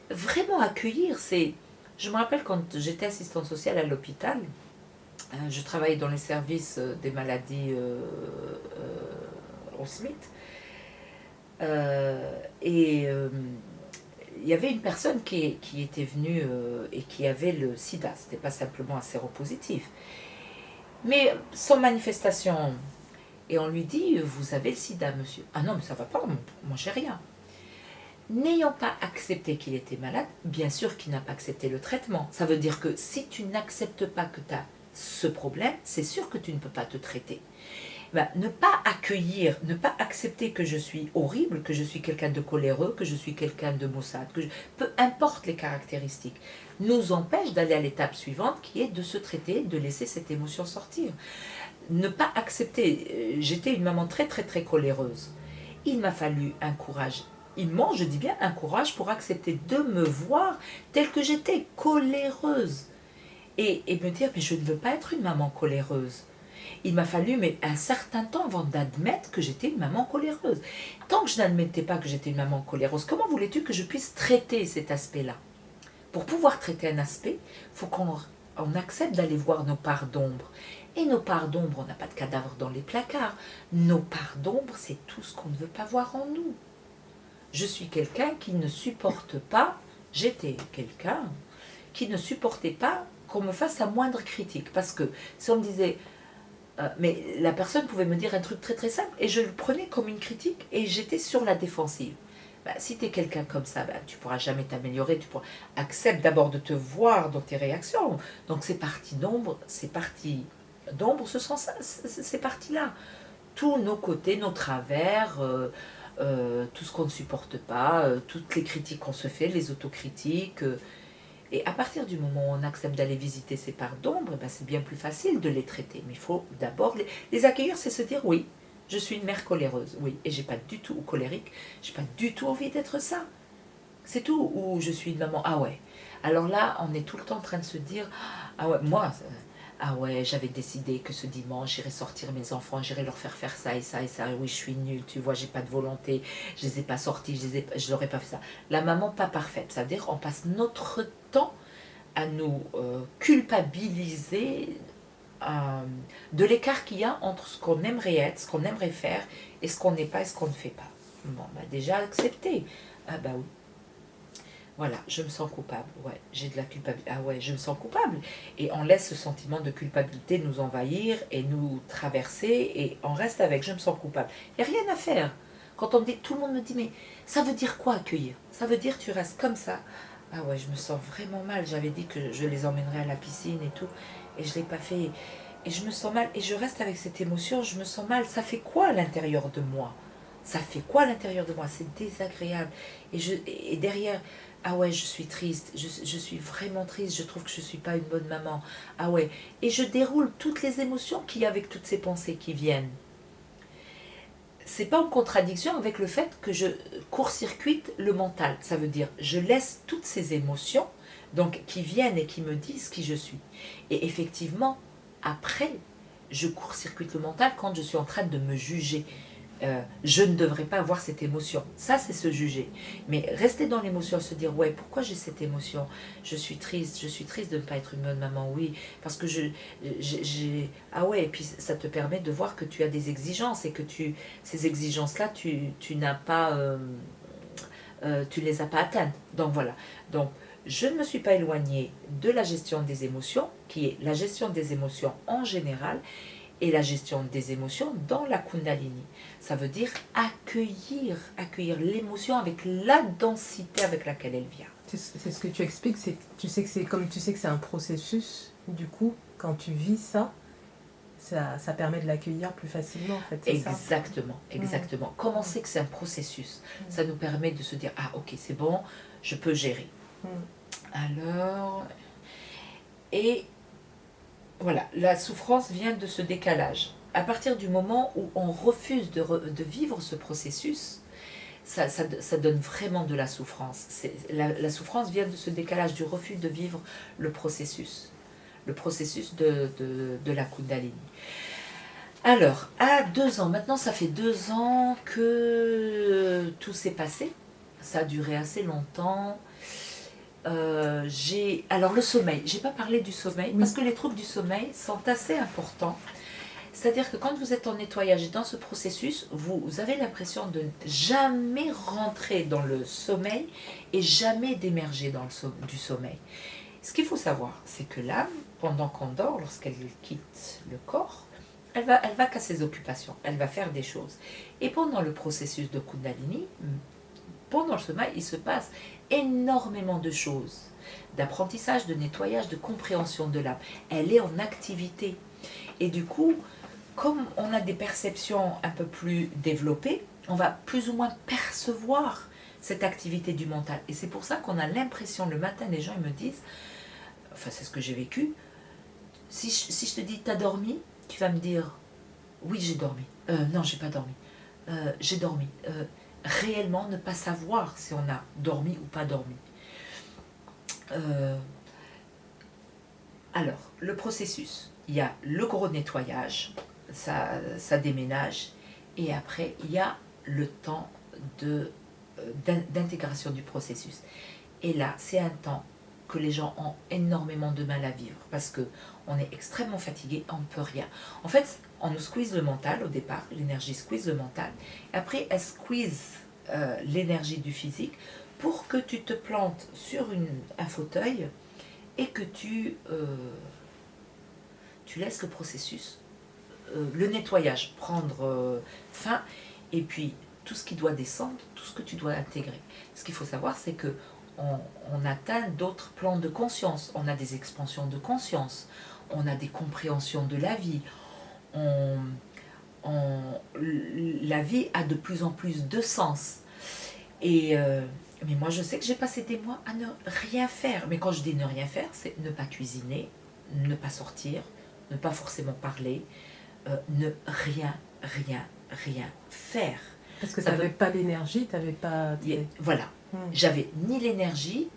Vraiment accueillir, c'est... Je me rappelle quand j'étais assistante sociale à l'hôpital, je travaillais dans les services des maladies au Smith, et il y avait une personne qui était venue et qui avait le sida. C'était pas simplement un séropositif. Mais sans manifestation. Et on lui dit, vous avez le sida, monsieur. Ah non, mais ça va pas, moi j'ai rien. N'ayant pas accepté qu'il était malade, bien sûr qu'il n'a pas accepté le traitement. Ça veut dire que si tu n'acceptes pas que tu as ce problème, c'est sûr que tu ne peux pas te traiter. Ben, ne pas accueillir, ne pas accepter que je suis horrible, que je suis quelqu'un de coléreux, que je suis quelqu'un de maussade, peu importe les caractéristiques, nous empêche d'aller à l'étape suivante qui est de se traiter, de laisser cette émotion sortir. Ne pas accepter, j'étais une maman très très très coléreuse. Il m'a fallu un courage immense, je dis bien un courage pour accepter de me voir telle que j'étais, coléreuse. Et me dire, mais je ne veux pas être une maman coléreuse. Il m'a fallu un certain temps avant d'admettre que j'étais une maman coléreuse. Tant que je n'admettais pas que j'étais une maman coléreuse, comment voulais-tu que je puisse traiter cet aspect-là? Pour pouvoir traiter un aspect, il faut qu'on accepte d'aller voir nos parts d'ombre. Et nos parts d'ombre, on n'a pas de cadavre dans les placards. Nos parts d'ombre, c'est tout ce qu'on ne veut pas voir en nous. Je suis quelqu'un qui ne supporte pas, j'étais quelqu'un qui ne supportait pas qu'on me fasse la moindre critique. Parce que si on me disait... mais la personne pouvait me dire un truc très très simple et je le prenais comme une critique et j'étais sur la défensive. Bah, si tu es quelqu'un comme ça, bah, tu ne pourras jamais t'améliorer. Accepte d'abord de te voir dans tes réactions. Donc ces parties d'ombre, ce sont ça, ces parties-là. Tous nos côtés, nos travers, tout ce qu'on ne supporte pas, toutes les critiques qu'on se fait, les autocritiques. Et à partir du moment où on accepte d'aller visiter ces parts d'ombre, ben c'est bien plus facile de les traiter. Mais il faut d'abord les accueillir, c'est se dire oui, je suis une mère coléreuse, oui, et j'ai pas du tout, ou colérique, j'ai pas du tout envie d'être ça. C'est tout. Ou je suis une maman, ah ouais. Alors là, on est tout le temps en train de se dire, ah ouais, moi, ah ouais, j'avais décidé que ce dimanche, j'irais sortir mes enfants, j'irais leur faire ça et ça et ça. Et oui, je suis nulle, tu vois, j'ai pas de volonté, je les ai pas sortis, je n'aurais pas fait ça. La maman pas parfaite, ça veut dire on passe notre temps à nous culpabiliser de l'écart qu'il y a entre ce qu'on aimerait être, ce qu'on aimerait faire, et ce qu'on n'est pas et ce qu'on ne fait pas. Bon, bah déjà accepté. Ah bah oui. Voilà, je me sens coupable, ouais, j'ai de la culpabilité, ah ouais, je me sens coupable. Et on laisse ce sentiment de culpabilité nous envahir et nous traverser, et on reste avec, je me sens coupable. Il n'y a rien à faire. Quand on me dit, tout le monde me dit, mais ça veut dire quoi accueillir? Ça veut dire tu restes comme ça. Ah ouais, je me sens vraiment mal, j'avais dit que je les emmènerais à la piscine et tout, et je ne l'ai pas fait. Et je me sens mal, et je reste avec cette émotion, je me sens mal. Ça fait quoi à l'intérieur de moi? Ça fait quoi à l'intérieur de moi? C'est désagréable. Et derrière, ah ouais, je suis triste, je suis vraiment triste, je trouve que je ne suis pas une bonne maman. Ah ouais. Et je déroule toutes les émotions qu'il y a avec toutes ces pensées qui viennent. C'est pas en contradiction avec le fait que je court-circuite le mental. Ça veut dire, je laisse toutes ces émotions donc, qui viennent et qui me disent qui je suis. Et effectivement, après, je court-circuite le mental quand je suis en train de me juger. Je ne devrais pas avoir cette émotion. Ça, c'est se juger. Mais rester dans l'émotion, se dire, ouais, pourquoi j'ai cette émotion? Je suis triste de ne pas être une bonne maman, oui, parce que Ah ouais, et puis ça te permet de voir que tu as des exigences et que ces exigences-là, tu n'as pas... tu ne les as pas atteintes. Donc voilà. Donc, je ne me suis pas éloignée de la gestion des émotions, qui est la gestion des émotions en général, et la gestion des émotions dans la Kundalini. Ça veut dire accueillir l'émotion avec la densité avec laquelle elle vient. C'est ce que tu expliques, c'est tu sais que c'est un processus, du coup, quand tu vis ça, ça permet de l'accueillir plus facilement en fait. Exactement. Comme on sait que c'est un processus, ça nous permet de se dire, ah ok, c'est bon, je peux gérer. Alors, et voilà, la souffrance vient de ce décalage. À partir du moment où on refuse de vivre ce processus, ça donne vraiment de la souffrance. La souffrance vient de ce décalage, du refus de vivre le processus de la Kundalini. Alors, à 2 ans, maintenant ça fait 2 ans que tout s'est passé, ça a duré assez longtemps. Alors le sommeil, j'ai pas parlé du sommeil, parce que les troubles du sommeil sont assez importants. C'est-à-dire que quand vous êtes en nettoyage et dans ce processus, vous avez l'impression de jamais rentrer dans le sommeil et jamais d'émerger du sommeil. Ce qu'il faut savoir, c'est que l'âme, pendant qu'on dort, lorsqu'elle quitte le corps, elle va qu'à ses occupations, elle va faire des choses. Et pendant le processus de Kundalini, pendant le sommeil, il se passe énormément de choses, d'apprentissage, de nettoyage, de compréhension de l'âme. Elle est en activité. Et du coup, comme on a des perceptions un peu plus développées, on va plus ou moins percevoir cette activité du mental. Et c'est pour ça qu'on a l'impression, le matin, les gens ils me disent, enfin c'est ce que j'ai vécu, si je te dis t'as dormi, tu vas me dire oui j'ai dormi, non j'ai pas dormi, j'ai dormi. Réellement ne pas savoir si on a dormi ou pas dormi. Alors, le processus, il y a le gros nettoyage, ça déménage, et après, il y a le temps d'intégration du processus. Et là, c'est un temps que les gens ont énormément de mal à vivre, parce qu'on est extrêmement fatigué, on ne peut rien. En fait, on nous squeeze le mental au départ, l'énergie squeeze le mental, et après elle squeeze l'énergie du physique pour que tu te plantes sur un fauteuil et que tu laisses le processus, le nettoyage prendre fin, et puis tout ce qui doit descendre, tout ce que tu dois intégrer. Ce qu'il faut savoir, c'est que on atteint d'autres plans de conscience, on a des expansions de conscience, on a des compréhensions de la vie, la vie a de plus en plus de sens. Mais moi je sais que j'ai passé des mois à ne rien faire. Mais quand je dis ne rien faire, c'est ne pas cuisiner, ne pas sortir, ne pas forcément parler, ne rien faire. Parce que tu n'avais pas l'énergie, tu n'avais pas... Voilà, j'avais ni l'énergie.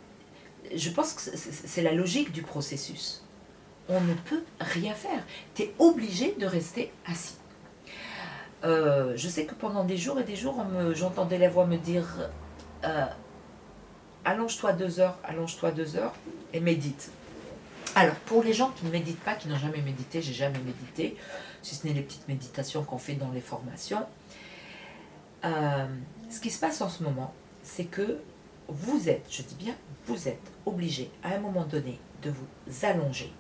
Je pense que c'est la logique du processus. On ne peut rien faire. Tu es obligé de rester assis. Je sais que pendant des jours et des jours, j'entendais la voix me dire allonge-toi 2 heures et médite. Alors, pour les gens qui ne méditent pas, qui n'ont jamais médité, j'ai jamais médité, si ce n'est les petites méditations qu'on fait dans les formations, ce qui se passe en ce moment, c'est que vous êtes, je dis bien, vous êtes obligé à un moment donné de vous allonger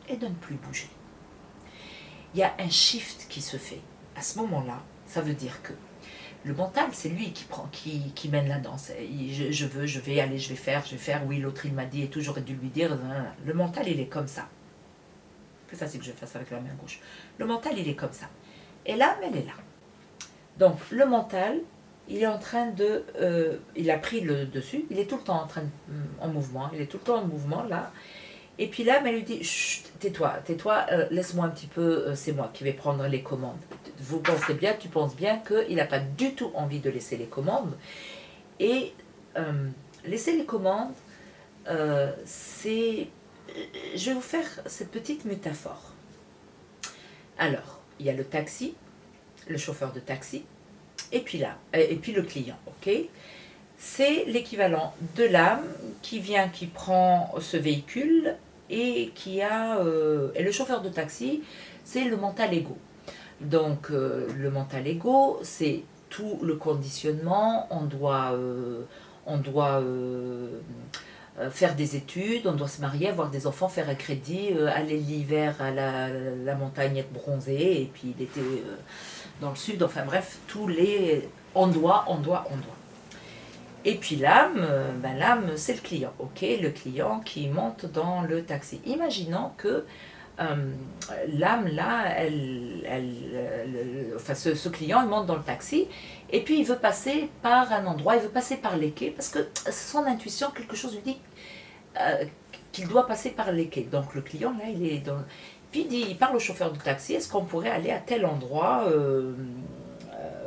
et de ne plus bouger. Il y a un shift qui se fait. À ce moment-là, ça veut dire que le mental, c'est lui qui mène la danse. Je vais faire, oui, l'autre il m'a dit et tout, j'aurais dû lui dire. Le mental, il est comme ça. Plus facile que je fasse avec la main gauche. Le mental, il est comme ça. Et l'âme, elle est là. Donc, le mental, il est en train de... il a pris le dessus, il est tout le temps en mouvement, il est tout le temps en mouvement là. Et puis là, elle lui dit, chut, tais-toi, tais-toi, laisse-moi un petit peu, c'est moi qui vais prendre les commandes. Vous pensez bien, tu penses bien qu'il n'a pas du tout envie de laisser les commandes. Et laisser les commandes, c'est... Je vais vous faire cette petite métaphore. Alors, il y a le taxi, le chauffeur de taxi, et puis le client, ok? C'est l'équivalent de l'âme qui vient, qui prend ce véhicule et qui a... et le chauffeur de taxi, c'est le mental ego. Donc, le mental ego, c'est tout le conditionnement, on doit faire des études, on doit se marier, avoir des enfants, faire un crédit, aller l'hiver à la montagne être bronzé, et puis l'été dans le sud, enfin bref, tous les... On doit. Et puis l'âme, l'âme c'est le client, ok? Le client qui monte dans le taxi. Imaginons que l'âme là, ce client il monte dans le taxi et puis il veut passer par un endroit, il veut passer par les quais parce que son intuition, quelque chose lui dit qu'il doit passer par les quais. Donc le client là, il est dans... Puis il parle au chauffeur de taxi, est-ce qu'on pourrait aller à tel endroit,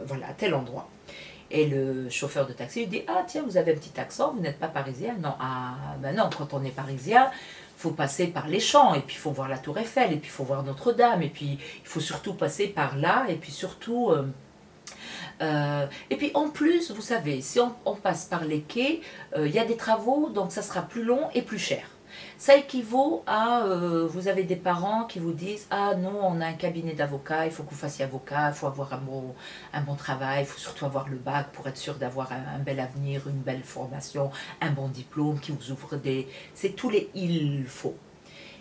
voilà, à tel endroit. Et le chauffeur de taxi lui dit, ah tiens, vous avez un petit accent, vous n'êtes pas parisien? Non, ah ben non, quand on est parisien, il faut passer par les champs, et puis il faut voir la Tour Eiffel, et puis il faut voir Notre-Dame, et puis il faut surtout passer par là, et puis surtout... et puis en plus, vous savez, si on passe par les quais, il y a des travaux, donc ça sera plus long et plus cher. Ça équivaut à, vous avez des parents qui vous disent, ah non, on a un cabinet d'avocat, il faut que vous fassiez avocat, il faut avoir un bon travail, il faut surtout avoir le bac pour être sûr d'avoir un bel avenir, une belle formation, un bon diplôme qui vous ouvre des... C'est tous les il faut.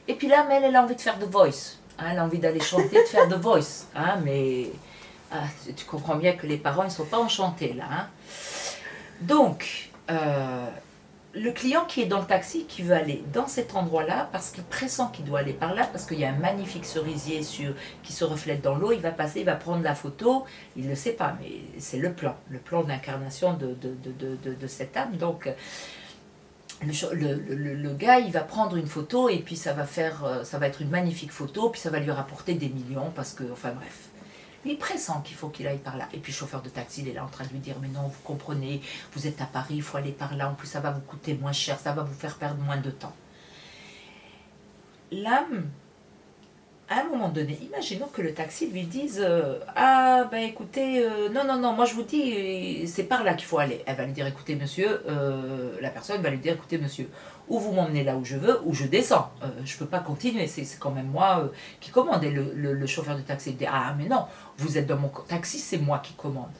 Et puis là, elle a envie de faire The Voice, hein, elle a envie d'aller chanter, de faire The Voice, hein, mais tu comprends bien que les parents, ils ne sont pas enchantés là. Hein. Donc, le client qui est dans le taxi, qui veut aller dans cet endroit-là, parce qu'il pressent qu'il doit aller par là, parce qu'il y a un magnifique cerisier qui se reflète dans l'eau, il va passer, il va prendre la photo, il ne le sait pas, mais c'est le plan d'incarnation de cette âme. Donc, le gars, il va prendre une photo, et puis ça va être une magnifique photo, puis ça va lui rapporter des millions, parce que, enfin bref. Lui, il pressent qu'il faut qu'il aille par là. Et puis le chauffeur de taxi, il est là en train de lui dire, mais non, vous comprenez, vous êtes à Paris, il faut aller par là, en plus ça va vous coûter moins cher, ça va vous faire perdre moins de temps. L'âme, à un moment donné, imaginons que le taxi lui dise, ah ben écoutez, non, moi je vous dis, c'est par là qu'il faut aller. Elle va lui dire, écoutez monsieur, la personne va lui dire, écoutez monsieur, ou vous m'emmenez là où je veux, ou je descends. Je ne peux pas continuer, c'est quand même moi qui commande. Et le chauffeur de taxi dit, ah mais non, vous êtes dans mon taxi, c'est moi qui commande.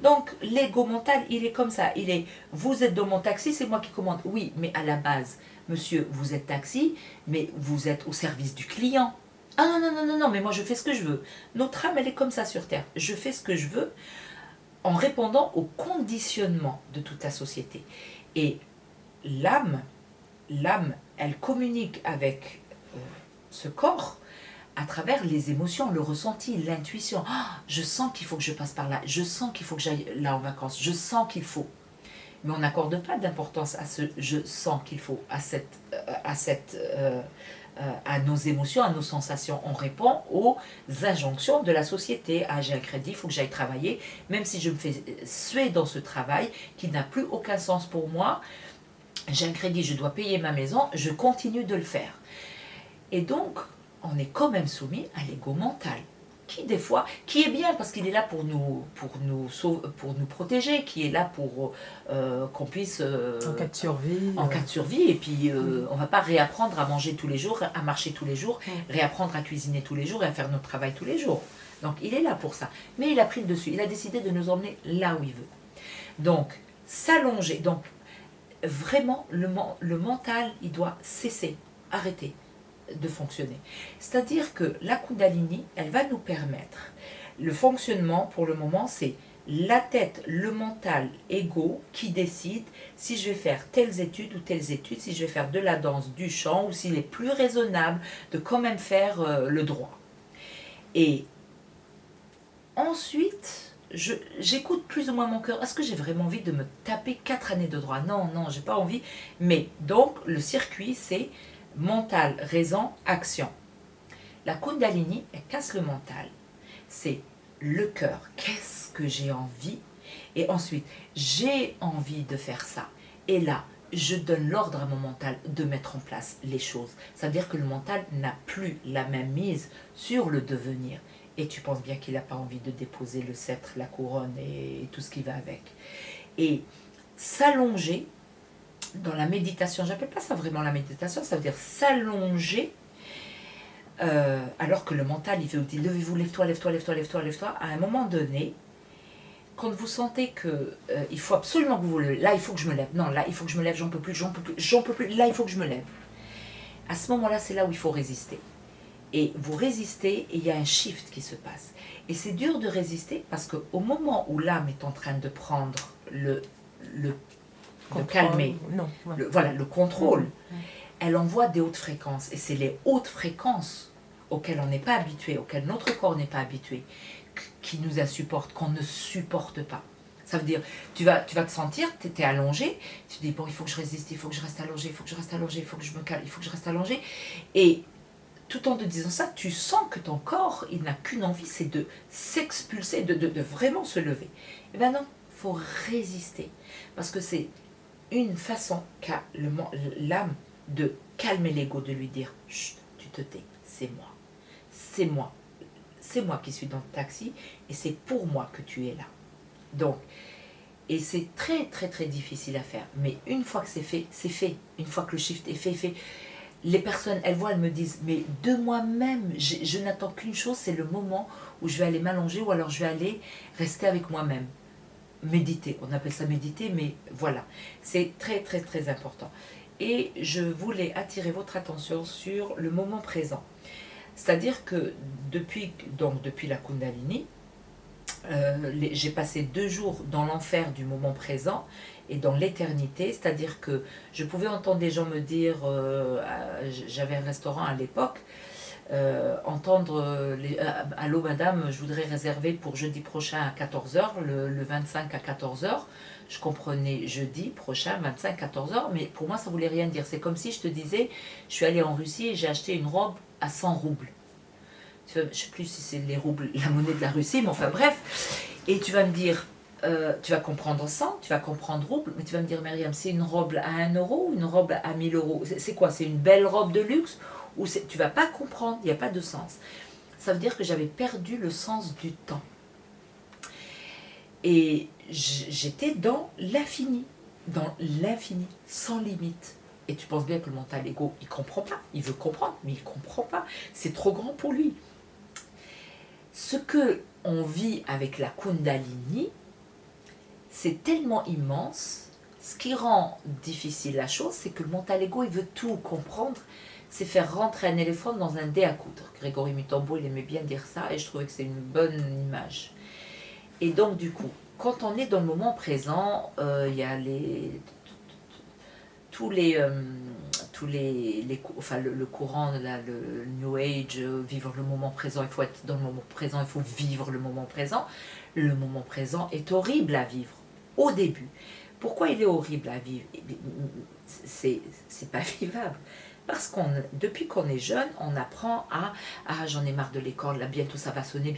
Donc l'ego mental, il est comme ça, il est, vous êtes dans mon taxi, c'est moi qui commande. Oui, mais à la base, monsieur, vous êtes taxi, mais vous êtes au service du client. Ah non, mais moi je fais ce que je veux. Notre âme, elle est comme ça sur Terre. Je fais ce que je veux en répondant au conditionnement de toute la société. Et l'âme, elle communique avec ce corps à travers les émotions, le ressenti, l'intuition. Oh, je sens qu'il faut que je passe par là, je sens qu'il faut que j'aille là en vacances, je sens qu'il faut. Mais on n'accorde pas d'importance à ce je sens qu'il faut, à nos émotions, à nos sensations. On répond aux injonctions de la société. Ah, j'ai un crédit, il faut que j'aille travailler, même si je me fais suer dans ce travail qui n'a plus aucun sens pour moi. J'ai un crédit, je dois payer ma maison, je continue de le faire. Et donc, on est quand même soumis à l'ego mental, qui des fois, qui est bien parce qu'il est là pour nous protéger, qui est là pour qu'on puisse... en cas de survie. En cas de survie, et puis on ne va pas réapprendre à manger tous les jours, à marcher tous les jours, réapprendre à cuisiner tous les jours et à faire notre travail tous les jours. Donc il est là pour ça. Mais il a pris le dessus, il a décidé de nous emmener là où il veut. Donc, s'allonger, donc vraiment, le mental, il doit cesser, arrêter de fonctionner. C'est-à-dire que la Kundalini, elle va nous permettre, le fonctionnement pour le moment, c'est la tête, le mental, ego, qui décide si je vais faire telles études ou telles études, si je vais faire de la danse, du chant, ou s'il est plus raisonnable de quand même faire le droit. Et ensuite, j'écoute plus ou moins mon cœur. Est-ce que j'ai vraiment envie de me taper 4 années de droit? Non, non, j'ai pas envie. Mais donc, le circuit, c'est mental, raison, action. La Kundalini, elle casse le mental. C'est le cœur. Qu'est-ce que j'ai envie? Et ensuite, j'ai envie de faire ça. Et là, je donne l'ordre à mon mental de mettre en place les choses. Ça veut dire que le mental n'a plus la même mise sur le devenir. Et tu penses bien qu'il n'a pas envie de déposer le sceptre, la couronne et tout ce qui va avec. Et s'allonger dans la méditation, j'appelle pas ça vraiment la méditation, ça veut dire s'allonger alors que le mental, il veut dire levez-vous, lève-toi, lève-toi, lève-toi, lève-toi, lève-toi. À un moment donné, quand vous sentez que il faut absolument que vous vous levez, là il faut que je me lève, non là il faut que je me lève, j'en peux plus, j'en peux plus, j'en peux plus, là il faut que je me lève. À ce moment-là, c'est là où il faut résister. Et vous résistez et il y a un shift qui se passe. Et c'est dur de résister parce qu'au moment où l'âme est en train de prendre le de calmer, non, ouais. Voilà, le contrôle, elle envoie des hautes fréquences. Et c'est les hautes fréquences auxquelles on n'est pas habitué, auxquelles notre corps n'est pas habitué, qui nous insupportent, qu'on ne supporte pas. Ça veut dire, tu vas te sentir, tu es allongé, tu te dis, bon, il faut que je résiste, il faut que je reste allongé, il faut que je reste allongé, il faut que je me calme, il faut que je reste allongé. Et tout en te disant ça, tu sens que ton corps, il n'a qu'une envie, c'est de s'expulser, de vraiment se lever. Et bien non, il faut résister. Parce que c'est une façon qu'a l'âme de calmer l'ego, de lui dire, chut, tu te tais, c'est moi. C'est moi. C'est moi qui suis dans le taxi et c'est pour moi que tu es là. Donc, et c'est très très très difficile à faire. Mais une fois que c'est fait, c'est fait. Une fois que le shift est fait. Les personnes, elles voient, elles me disent, mais de moi-même, je n'attends qu'une chose, c'est le moment où je vais aller m'allonger ou alors je vais aller rester avec moi-même. Méditer, on appelle ça méditer, mais voilà. C'est très très très important. Et je voulais attirer votre attention sur le moment présent. C'est-à-dire que depuis la Kundalini, j'ai passé 2 jours dans l'enfer du moment présent et dans l'éternité, c'est-à-dire que je pouvais entendre des gens me dire, j'avais un restaurant à l'époque, entendre allô madame, je voudrais réserver pour jeudi prochain à 14h, le 25 à 14h. Je comprenais jeudi prochain, 25 à 14h, mais pour moi ça voulait rien dire. C'est comme si je te disais, je suis allée en Russie et j'ai acheté une robe à 100 roubles. Je ne sais plus si c'est les roubles, la monnaie de la Russie, mais enfin bref. Et tu vas me dire, tu vas comprendre 100, tu vas comprendre rouble, mais tu vas me dire, Myriam, c'est une robe à 1 euro ou une robe à 1000 euros? C'est quoi? C'est une belle robe de luxe? Ou tu ne vas pas comprendre, il n'y a pas de sens. Ça veut dire que j'avais perdu le sens du temps. Et j'étais dans l'infini, sans limite. Et tu penses bien que le mental ego, il ne comprend pas. Il veut comprendre, mais il ne comprend pas. C'est trop grand pour lui. Ce que on vit avec la Kundalini, c'est tellement immense. Ce qui rend difficile la chose, c'est que le mental ego, il veut tout comprendre. C'est faire rentrer un éléphant dans un dé à coudre. Grégory Mutombo, il aimait bien dire ça et je trouvais que c'est une bonne image. Et donc, du coup, quand on est dans le moment présent, il y a le courant, le New Age, vivre le moment présent, il faut être dans le moment présent, il faut vivre le moment présent. Le moment présent est horrible à vivre, au début. Pourquoi il est horrible à vivre? C'est pas vivable. Parce depuis qu'on est jeune, on apprend j'en ai marre de l'école, là, bientôt ça va sonner,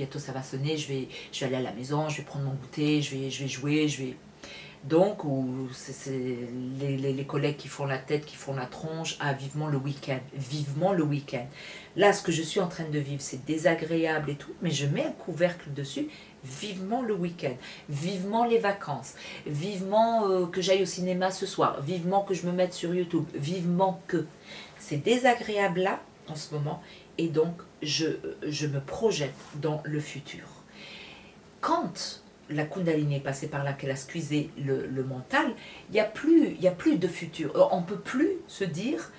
je vais aller à la maison, je vais prendre mon goûter, je vais jouer, Donc, c'est les collègues qui font la tête, qui font la tronche, vivement le week-end. Là, ce que je suis en train de vivre, c'est désagréable et tout, mais je mets un couvercle dessus, vivement le week-end, vivement les vacances, vivement que j'aille au cinéma ce soir, vivement que je me mette sur YouTube, vivement que... C'est désagréable là, en ce moment, et donc je me projette dans le futur. Quand la Kundalini est passée par là, qu'elle a squeezé le mental, il n'y a plus de futur. On ne peut plus se dire,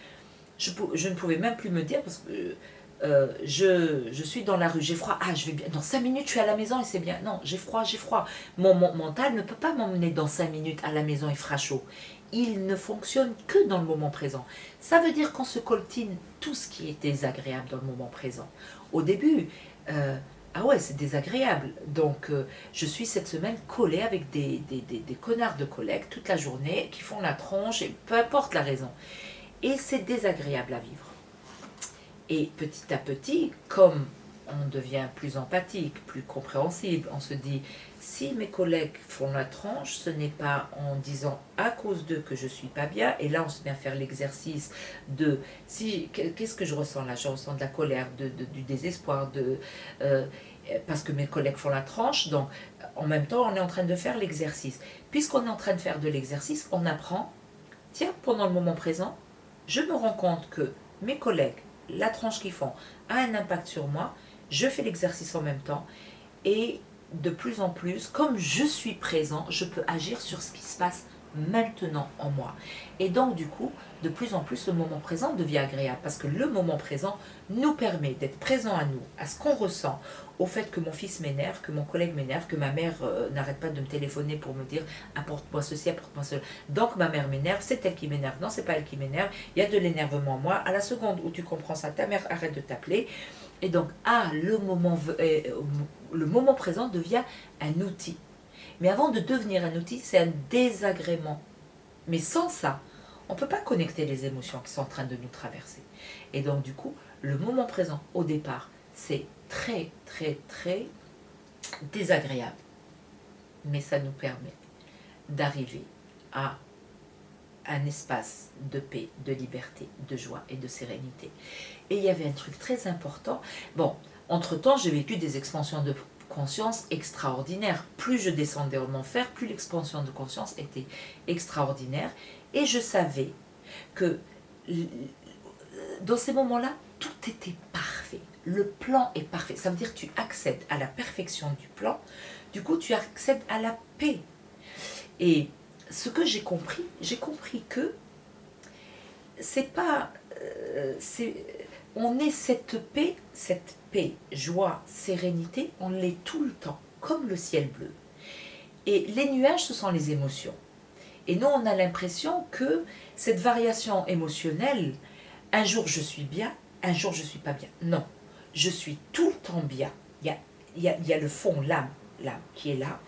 je ne pouvais même plus me dire, parce que je suis dans la rue, j'ai froid, je vais bien, dans 5 minutes je suis à la maison et c'est bien. Non, j'ai froid. Mon mental ne peut pas m'emmener dans 5 minutes à la maison, il fera chaud. Il ne fonctionne que dans le moment présent. Ça veut dire qu'on se coltine tout ce qui est désagréable dans le moment présent. Au début, ah ouais, c'est désagréable. Donc, je suis cette semaine collée avec des connards de collègues toute la journée qui font la tronche, et peu importe la raison. Et c'est désagréable à vivre. Et petit à petit, comme on devient plus empathique, plus compréhensible, on se dit, si mes collègues font la tranche, ce n'est pas en disant à cause d'eux que je suis pas bien, et là on se met à faire l'exercice de, si, qu'est-ce que je ressens là? Je ressens de la colère, du désespoir, parce que mes collègues font la tranche, donc en même temps on est en train de faire l'exercice. Puisqu'on est en train de faire de l'exercice, on apprend, tiens, pendant le moment présent, je me rends compte que mes collègues, la tranche qu'ils font, a un impact sur moi, je fais l'exercice en même temps, et de plus en plus, comme je suis présent, je peux agir sur ce qui se passe maintenant en moi. Et donc du coup, de plus en plus, le moment présent devient agréable, parce que le moment présent nous permet d'être présent à nous, à ce qu'on ressent, au fait que mon fils m'énerve, que mon collègue m'énerve, que ma mère n'arrête pas de me téléphoner pour me dire apporte-moi ceci, apporte-moi cela. Donc ma mère m'énerve, c'est elle qui m'énerve, non, c'est pas elle qui m'énerve, il y a de l'énervement en moi. À la seconde où tu comprends ça, ta mère arrête de t'appeler. Et donc, le moment présent devient un outil. Mais avant de devenir un outil, c'est un désagrément. Mais sans ça, on ne peut pas connecter les émotions qui sont en train de nous traverser. Et donc, du coup, le moment présent, au départ, c'est très, très, très désagréable. Mais ça nous permet d'arriver à un espace de paix, de liberté, de joie et de sérénité. Et il y avait un truc très important. Bon, entre-temps, j'ai vécu des expansions de conscience extraordinaires. Plus je descendais en enfer, plus l'expansion de conscience était extraordinaire. Et je savais que dans ces moments-là, tout était parfait. Le plan est parfait. Ça veut dire que tu accèdes à la perfection du plan. Du coup, tu accèdes à la paix. Et ce que j'ai compris que c'est pas... on est cette paix, joie, sérénité, on l'est tout le temps, comme le ciel bleu. Et les nuages, ce sont les émotions. Et nous, on a l'impression que cette variation émotionnelle, un jour je suis bien, un jour je suis pas bien. Non, je suis tout le temps bien. Il y a le fond, l'âme qui est là,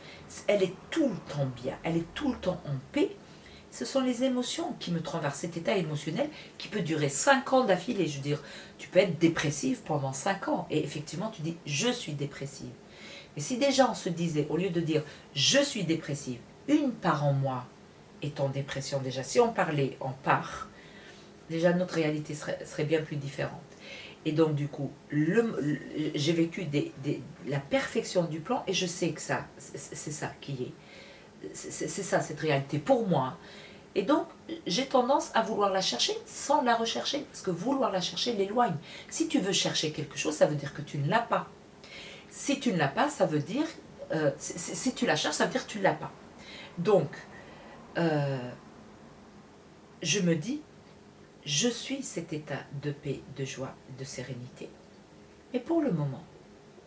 elle est tout le temps bien, elle est tout le temps en paix. Ce sont les émotions qui me traversent, cet état émotionnel qui peut durer 5 ans d'affilée. Je veux dire, tu peux être dépressive pendant 5 ans et effectivement tu dis je suis dépressive. Mais si déjà on se disait, au lieu de dire je suis dépressive, une part en moi est en dépression déjà, si on parlait en part, déjà notre réalité serait bien plus différente. Et donc du coup, j'ai vécu la perfection du plan et je sais que c'est ça qui est. C'est ça cette réalité pour moi. Et donc, j'ai tendance à vouloir la chercher sans la rechercher. Parce que vouloir la chercher l'éloigne. Si tu veux chercher quelque chose, ça veut dire que tu ne l'as pas. Si tu ne l'as pas, ça veut dire... si tu la cherches, ça veut dire que tu ne l'as pas. Donc, je me dis, je suis cet état de paix, de joie, de sérénité. Mais pour le moment,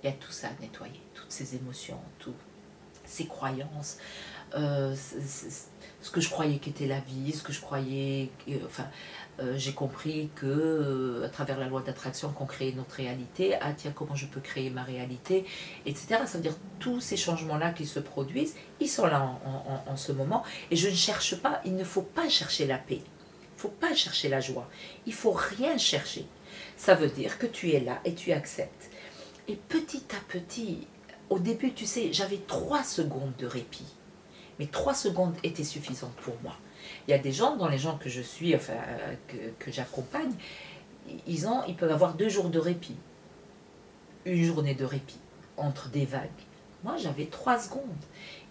il y a tout ça à nettoyer. Toutes ces émotions, toutes ces croyances, ce que je croyais qu'était la vie, ce que je croyais... j'ai compris que à travers la loi d'attraction qu'on crée notre réalité, ah tiens, comment je peux créer ma réalité, etc. Ça veut dire tous ces changements-là qui se produisent, ils sont là en ce moment, et je ne cherche pas, il ne faut pas chercher la paix, il ne faut pas chercher la joie, il ne faut rien chercher. Ça veut dire que tu es là et tu acceptes. Et petit à petit, au début, tu sais, j'avais 3 secondes de répit. Mais 3 secondes étaient suffisantes pour moi. Il y a des gens, dans les gens que je suis, que j'accompagne, ils peuvent avoir 2 jours de répit. Une journée de répit, entre des vagues. Moi, j'avais 3 secondes.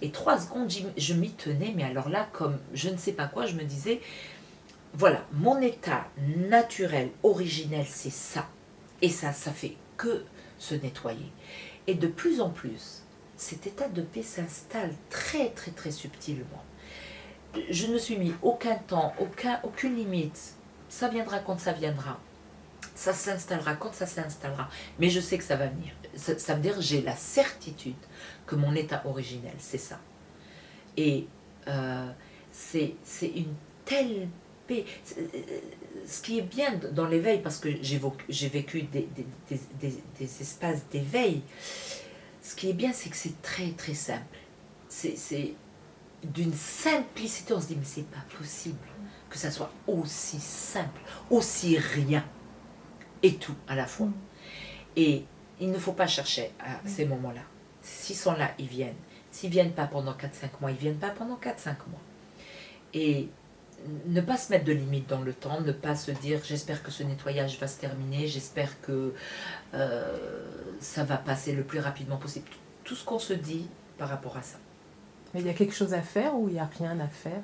Et 3 secondes, je m'y tenais, mais alors là, comme je ne sais pas quoi, je me disais, voilà, mon état naturel, originel, c'est ça. Et ça fait que se nettoyer. Et de plus en plus, cet état de paix s'installe très très très subtilement. Je ne me suis mis aucun temps, aucune limite. Ça viendra quand ça viendra. Ça s'installera quand ça s'installera. Mais je sais que ça va venir. Ça veut dire que j'ai la certitude que mon état originel, c'est ça. Et c'est une telle paix. Ce qui est bien dans l'éveil, parce que j'ai vécu des espaces d'éveil, Ce qui est bien, c'est que c'est très très simple. C'est d'une simplicité, on se dit, mais c'est pas possible que ça soit aussi simple, aussi rien, et tout à la fois. Et il ne faut pas chercher à ces moments-là. S'ils sont là, ils viennent. S'ils ne viennent pas pendant 4-5 mois, ils ne viennent pas pendant 4-5 mois. Et ne pas se mettre de limites dans le temps, ne pas se dire j'espère que ce nettoyage va se terminer, j'espère que ça va passer le plus rapidement possible. Tout ce qu'on se dit par rapport à ça. Mais il y a quelque chose à faire ou il n'y a rien à faire?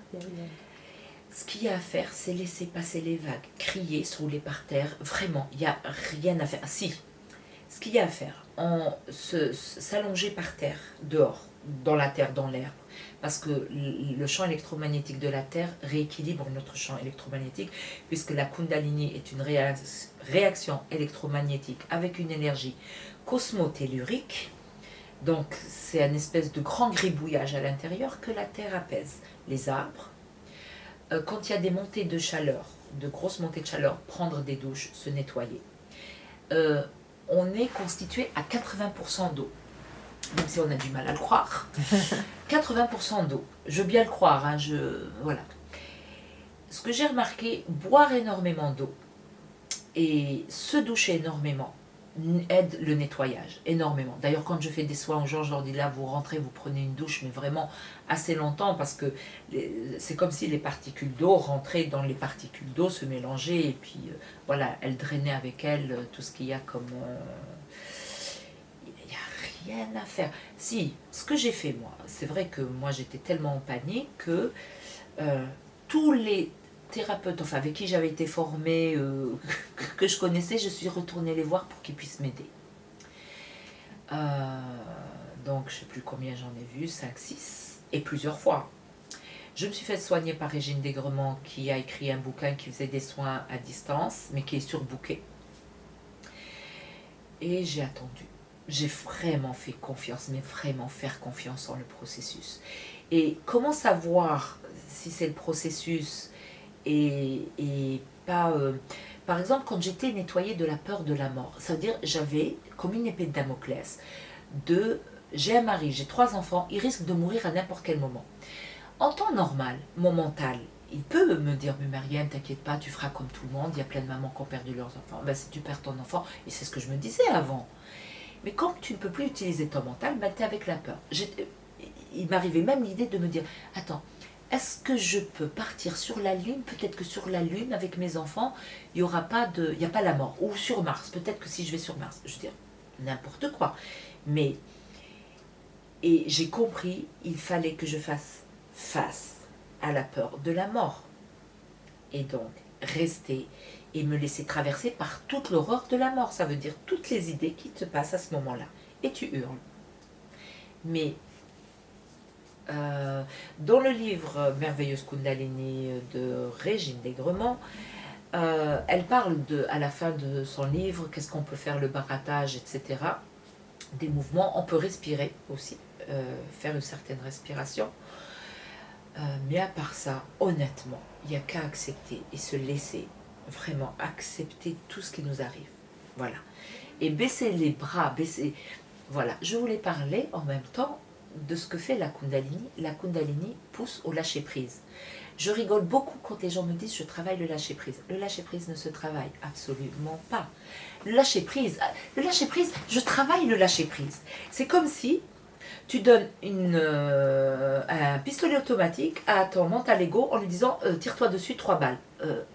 Ce qu'il y a à faire, c'est laisser passer les vagues, crier, se rouler par terre. Vraiment, il n'y a rien à faire. Si, ce qu'il y a à faire, s'allonger par terre, dehors, dans la terre, dans l'herbe, parce que le champ électromagnétique de la terre rééquilibre notre champ électromagnétique, puisque la Kundalini est une réaction électromagnétique avec une énergie cosmotellurique. Donc c'est un espèce de grand gribouillage à l'intérieur que la terre apaise. Les arbres, quand il y a des montées de chaleur, de grosses montées de chaleur, prendre des douches, se nettoyer. On est constitué à 80% d'eau, même si on a du mal à le croire. 80% d'eau, je veux bien le croire, hein, voilà. Ce que j'ai remarqué, boire énormément d'eau et se doucher énormément aide le nettoyage, énormément. D'ailleurs, quand je fais des soins aux gens, je leur dis là, vous rentrez, vous prenez une douche, mais vraiment assez longtemps, parce que c'est comme si les particules d'eau rentraient dans les particules d'eau, se mélangeaient, et puis voilà, elles drainaient avec elles tout ce qu'il y a comme... il n'y a rien à faire. Si, ce que j'ai fait moi, c'est vrai que moi j'étais tellement en panique que tous les thérapeutes, enfin avec qui j'avais été formée, que je connaissais, je suis retournée les voir pour qu'ils puissent m'aider. Donc je ne sais plus combien j'en ai vu, 5, 6, et plusieurs fois. Je me suis fait soigner par Régine Daigrement, qui a écrit un bouquin qui faisait des soins à distance, mais qui est surbooké. Et j'ai attendu. J'ai vraiment fait confiance, mais vraiment faire confiance en le processus. Et comment savoir si c'est le processus et pas... par exemple, quand j'étais nettoyée de la peur de la mort, ça veut dire j'avais comme une épée de Damoclès j'ai un mari, j'ai 3 enfants, ils risquent de mourir à n'importe quel moment. En temps normal, mon mental, il peut me dire, mais Marianne, t'inquiète pas, tu feras comme tout le monde, il y a plein de mamans qui ont perdu leurs enfants. Ben, si tu perds ton enfant, et c'est ce que je me disais avant. Mais quand tu ne peux plus utiliser ton mental, ben, tu es avec la peur. Il m'arrivait même l'idée de me dire, attends, est-ce que je peux partir sur la Lune? Peut-être que sur la Lune, avec mes enfants, il n'y a pas la mort. Ou sur Mars, peut-être que si je vais sur Mars, je veux dire, n'importe quoi. Mais, et j'ai compris, il fallait que je fasse face à la peur de la mort. Et donc, rester et me laisser traverser par toute l'horreur de la mort. Ça veut dire toutes les idées qui te passent à ce moment-là. Et tu hurles. Mais dans le livre Merveilleuse Kundalini de Régine Daigrement, elle parle à la fin de son livre, qu'est-ce qu'on peut faire, le barattage, etc. Des mouvements, on peut respirer aussi, faire une certaine respiration. Mais à part ça, honnêtement, il n'y a qu'à accepter et se laisser vraiment accepter tout ce qui nous arrive. Voilà. Et baisser les bras, Voilà. Je voulais parler en même temps de ce que fait la Kundalini. La Kundalini pousse au lâcher-prise. Je rigole beaucoup quand les gens me disent « je travaille le lâcher-prise ». Le lâcher-prise ne se travaille absolument pas. Le lâcher-prise, je travaille le lâcher-prise. C'est comme si tu donnes un pistolet automatique à ton mental ego en lui disant « tire-toi dessus 3 balles ».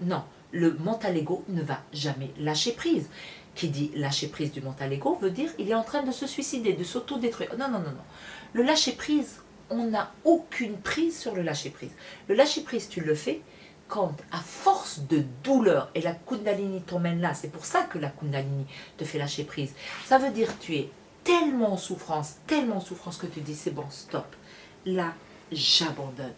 Non, le mental ego ne va jamais lâcher prise. Qui dit lâcher prise du mental ego veut dire il est en train de se suicider, de s'auto-détruire. Non, non, non, non. Le lâcher prise, on n'a aucune prise sur le lâcher prise. Le lâcher prise, tu le fais quand, à force de douleur, et la Kundalini t'emmène là, c'est pour ça que la Kundalini te fait lâcher prise. Ça veut dire que tu es tellement en souffrance que tu dis c'est bon, stop. Là, j'abandonne.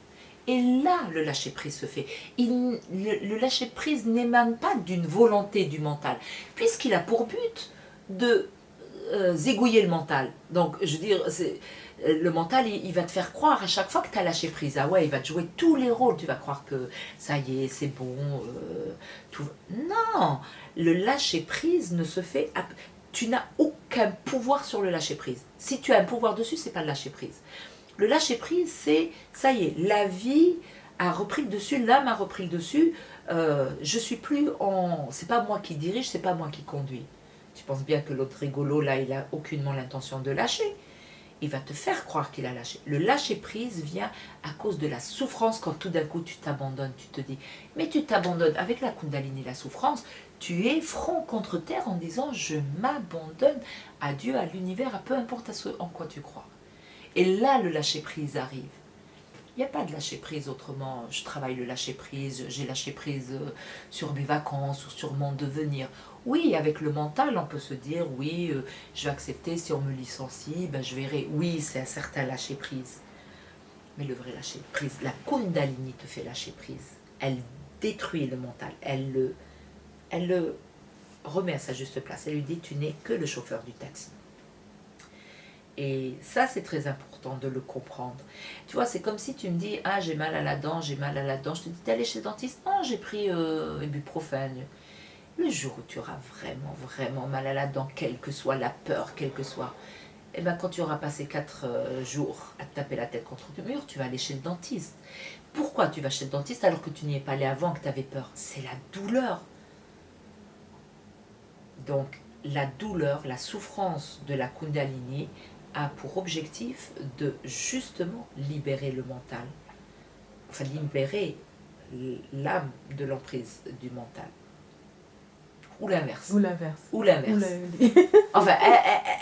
Et là, le lâcher-prise se fait. Le lâcher-prise n'émane pas d'une volonté du mental, puisqu'il a pour but de zigouiller le mental. Donc, je veux dire, le mental, il va te faire croire à chaque fois que tu as lâché prise. Ah ouais, il va te jouer tous les rôles. Tu vas croire que ça y est, c'est bon. Tout... Non, le lâcher-prise ne se fait... tu n'as aucun pouvoir sur le lâcher-prise. Si tu as un pouvoir dessus, c'est pas le lâcher-prise. Le lâcher-prise, c'est, ça y est, la vie a repris le dessus, l'âme a repris le dessus, je suis plus en... C'est pas moi qui dirige, c'est pas moi qui conduis. Tu penses bien que l'autre rigolo, là, il a aucunement l'intention de lâcher. Il va te faire croire qu'il a lâché. Le lâcher-prise vient à cause de la souffrance quand tout d'un coup tu t'abandonnes, tu te dis, mais tu t'abandonnes. Avec la Kundalini, la souffrance, tu es front contre terre en disant, je m'abandonne à Dieu, à l'univers, à peu importe à ce en quoi tu crois. Et là, le lâcher-prise arrive. Il n'y a pas de lâcher-prise autrement. Je travaille le lâcher-prise, j'ai lâché-prise sur mes vacances ou sur mon devenir. Oui, avec le mental, on peut se dire, oui, je vais accepter, si on me licencie, ben, je verrai. Oui, c'est un certain lâcher-prise. Mais le vrai lâcher-prise, la Kundalini te fait lâcher-prise. Elle détruit le mental, elle le remet à sa juste place. Elle lui dit, tu n'es que le chauffeur du taxi. Et ça, c'est très important de le comprendre. Tu vois, c'est comme si tu me dis, ah, j'ai mal à la dent, j'ai mal à la dent. Je te dis, t'es allé chez le dentiste? Non, j'ai pris ibuprofène. Le jour où tu auras vraiment, vraiment mal à la dent, quelle que soit la peur, quelle que soit... Et bien, quand tu auras passé 4 jours à te taper la tête contre le mur, tu vas aller chez le dentiste. Pourquoi tu vas chez le dentiste alors que tu n'y es pas allé avant, que tu avais peur? C'est la douleur. Donc, la douleur, la souffrance de la Kundalini a pour objectif de justement libérer le mental, enfin libérer l'âme de l'emprise du mental. Ou l'inverse. Ou l'inverse. Ou l'inverse. Enfin,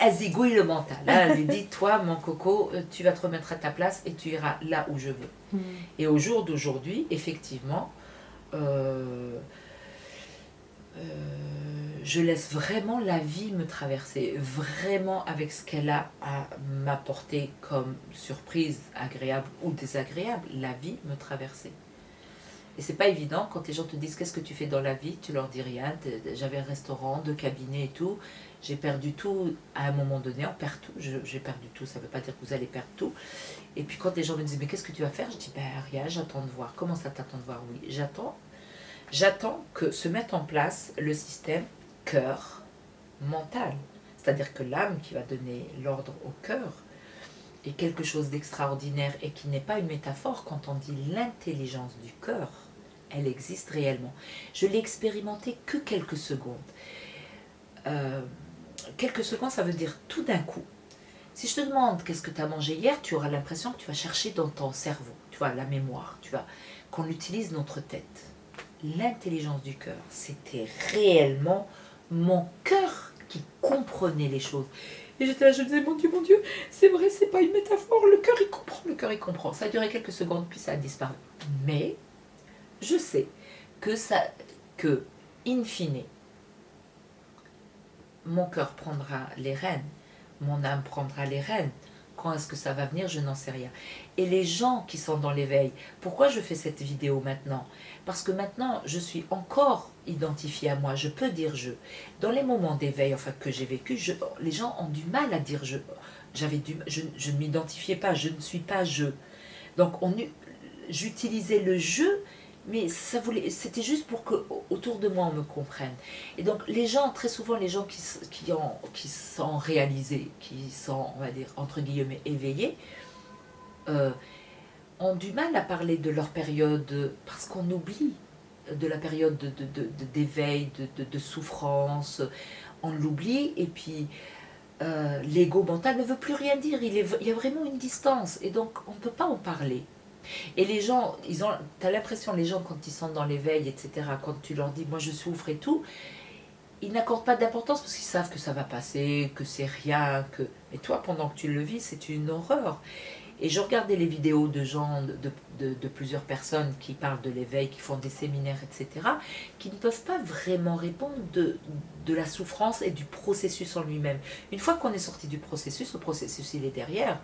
elle zigouille le mental. Hein. Elle lui dit, toi, mon coco, tu vas te remettre à ta place et tu iras là où je veux. Et au jour d'aujourd'hui, effectivement, je laisse vraiment la vie me traverser, vraiment avec ce qu'elle a à m'apporter comme surprise, agréable ou désagréable, la vie me traverser. Et c'est pas évident quand les gens te disent qu'est-ce que tu fais dans la vie, tu leur dis rien, j'avais un restaurant, 2 cabinets et tout, j'ai perdu tout à un moment donné, on perd tout, j'ai perdu tout, ça veut pas dire que vous allez perdre tout. Et puis quand les gens me disent mais qu'est-ce que tu vas faire, je dis ben rien, j'attends de voir. Comment ça t'attends de voir? Oui, j'attends que se mette en place le système cœur mental, c'est-à-dire que l'âme qui va donner l'ordre au cœur est quelque chose d'extraordinaire et qui n'est pas une métaphore. Quand on dit l'intelligence du cœur, elle existe réellement. Je l'ai expérimenté que quelques secondes. Quelques secondes, ça veut dire tout d'un coup. Si je te demande qu'est-ce que tu as mangé hier, tu auras l'impression que tu vas chercher dans ton cerveau, tu vois, la mémoire, tu vois, qu'on utilise notre tête. L'intelligence du cœur, c'était réellement mon cœur qui comprenait les choses. Et j'étais là, je disais, mon Dieu, c'est vrai, c'est pas une métaphore, le cœur il comprend. Ça a duré quelques secondes, puis ça a disparu. Mais je sais que in fine, mon cœur prendra les rênes, mon âme prendra les rênes. Quand est-ce que ça va venir, je n'en sais rien. Et les gens qui sont dans l'éveil, pourquoi je fais cette vidéo maintenant? Parce que maintenant, je suis encore identifiée à moi, je peux dire je. Dans les moments d'éveil enfin, que j'ai vécu, les gens ont du mal à dire je. Je ne m'identifiais pas, je ne suis pas je. Donc j'utilisais le je, mais c'était juste pour que autour de moi on me comprenne. Et donc les gens, très souvent les gens qui sont réalisés, qui sont, on va dire, entre guillemets, éveillés, ont du mal à parler de leur période, parce qu'on oublie de la période d'éveil, de souffrance, on l'oublie, et puis l'ego mental ne veut plus rien dire, il y a vraiment une distance, et donc on ne peut pas en parler. Et les gens, tu as l'impression, les gens quand ils sont dans l'éveil, etc., quand tu leur dis moi je souffre et tout, ils n'accordent pas d'importance parce qu'ils savent que ça va passer, que c'est rien, mais toi pendant que tu le vis, c'est une horreur. Et je regardais les vidéos de gens, de plusieurs personnes qui parlent de l'éveil, qui font des séminaires, etc., qui ne peuvent pas vraiment répondre de la souffrance et du processus en lui-même. Une fois qu'on est sorti du processus, le processus il est derrière,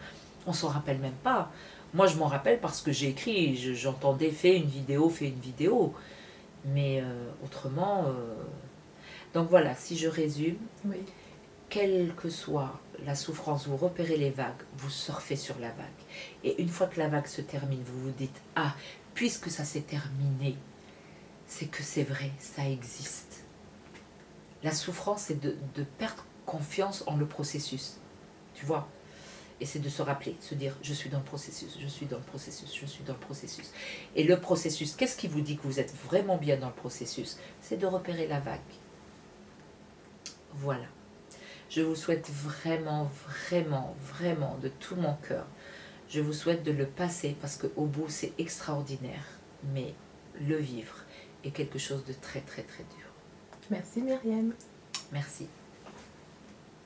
on ne s'en rappelle même pas. Moi je m'en rappelle parce que j'ai écrit, j'entendais fais une vidéo. Mais autrement... Donc voilà, si je résume, oui. Quelle que soit la souffrance, vous repérez les vagues, vous surfez sur la vague. Et une fois que la vague se termine, vous vous dites, ah, puisque ça s'est terminé, c'est que c'est vrai, ça existe. La souffrance, c'est de perdre confiance en le processus. Tu vois? Et c'est de se rappeler, se dire, je suis dans le processus, je suis dans le processus, je suis dans le processus. Et le processus, qu'est-ce qui vous dit que vous êtes vraiment bien dans le processus? C'est de repérer la vague. Voilà. Je vous souhaite vraiment, vraiment, vraiment, de tout mon cœur, je vous souhaite de le passer parce qu'au bout, c'est extraordinaire. Mais le vivre est quelque chose de très, très, très dur. Merci Myriam. Merci.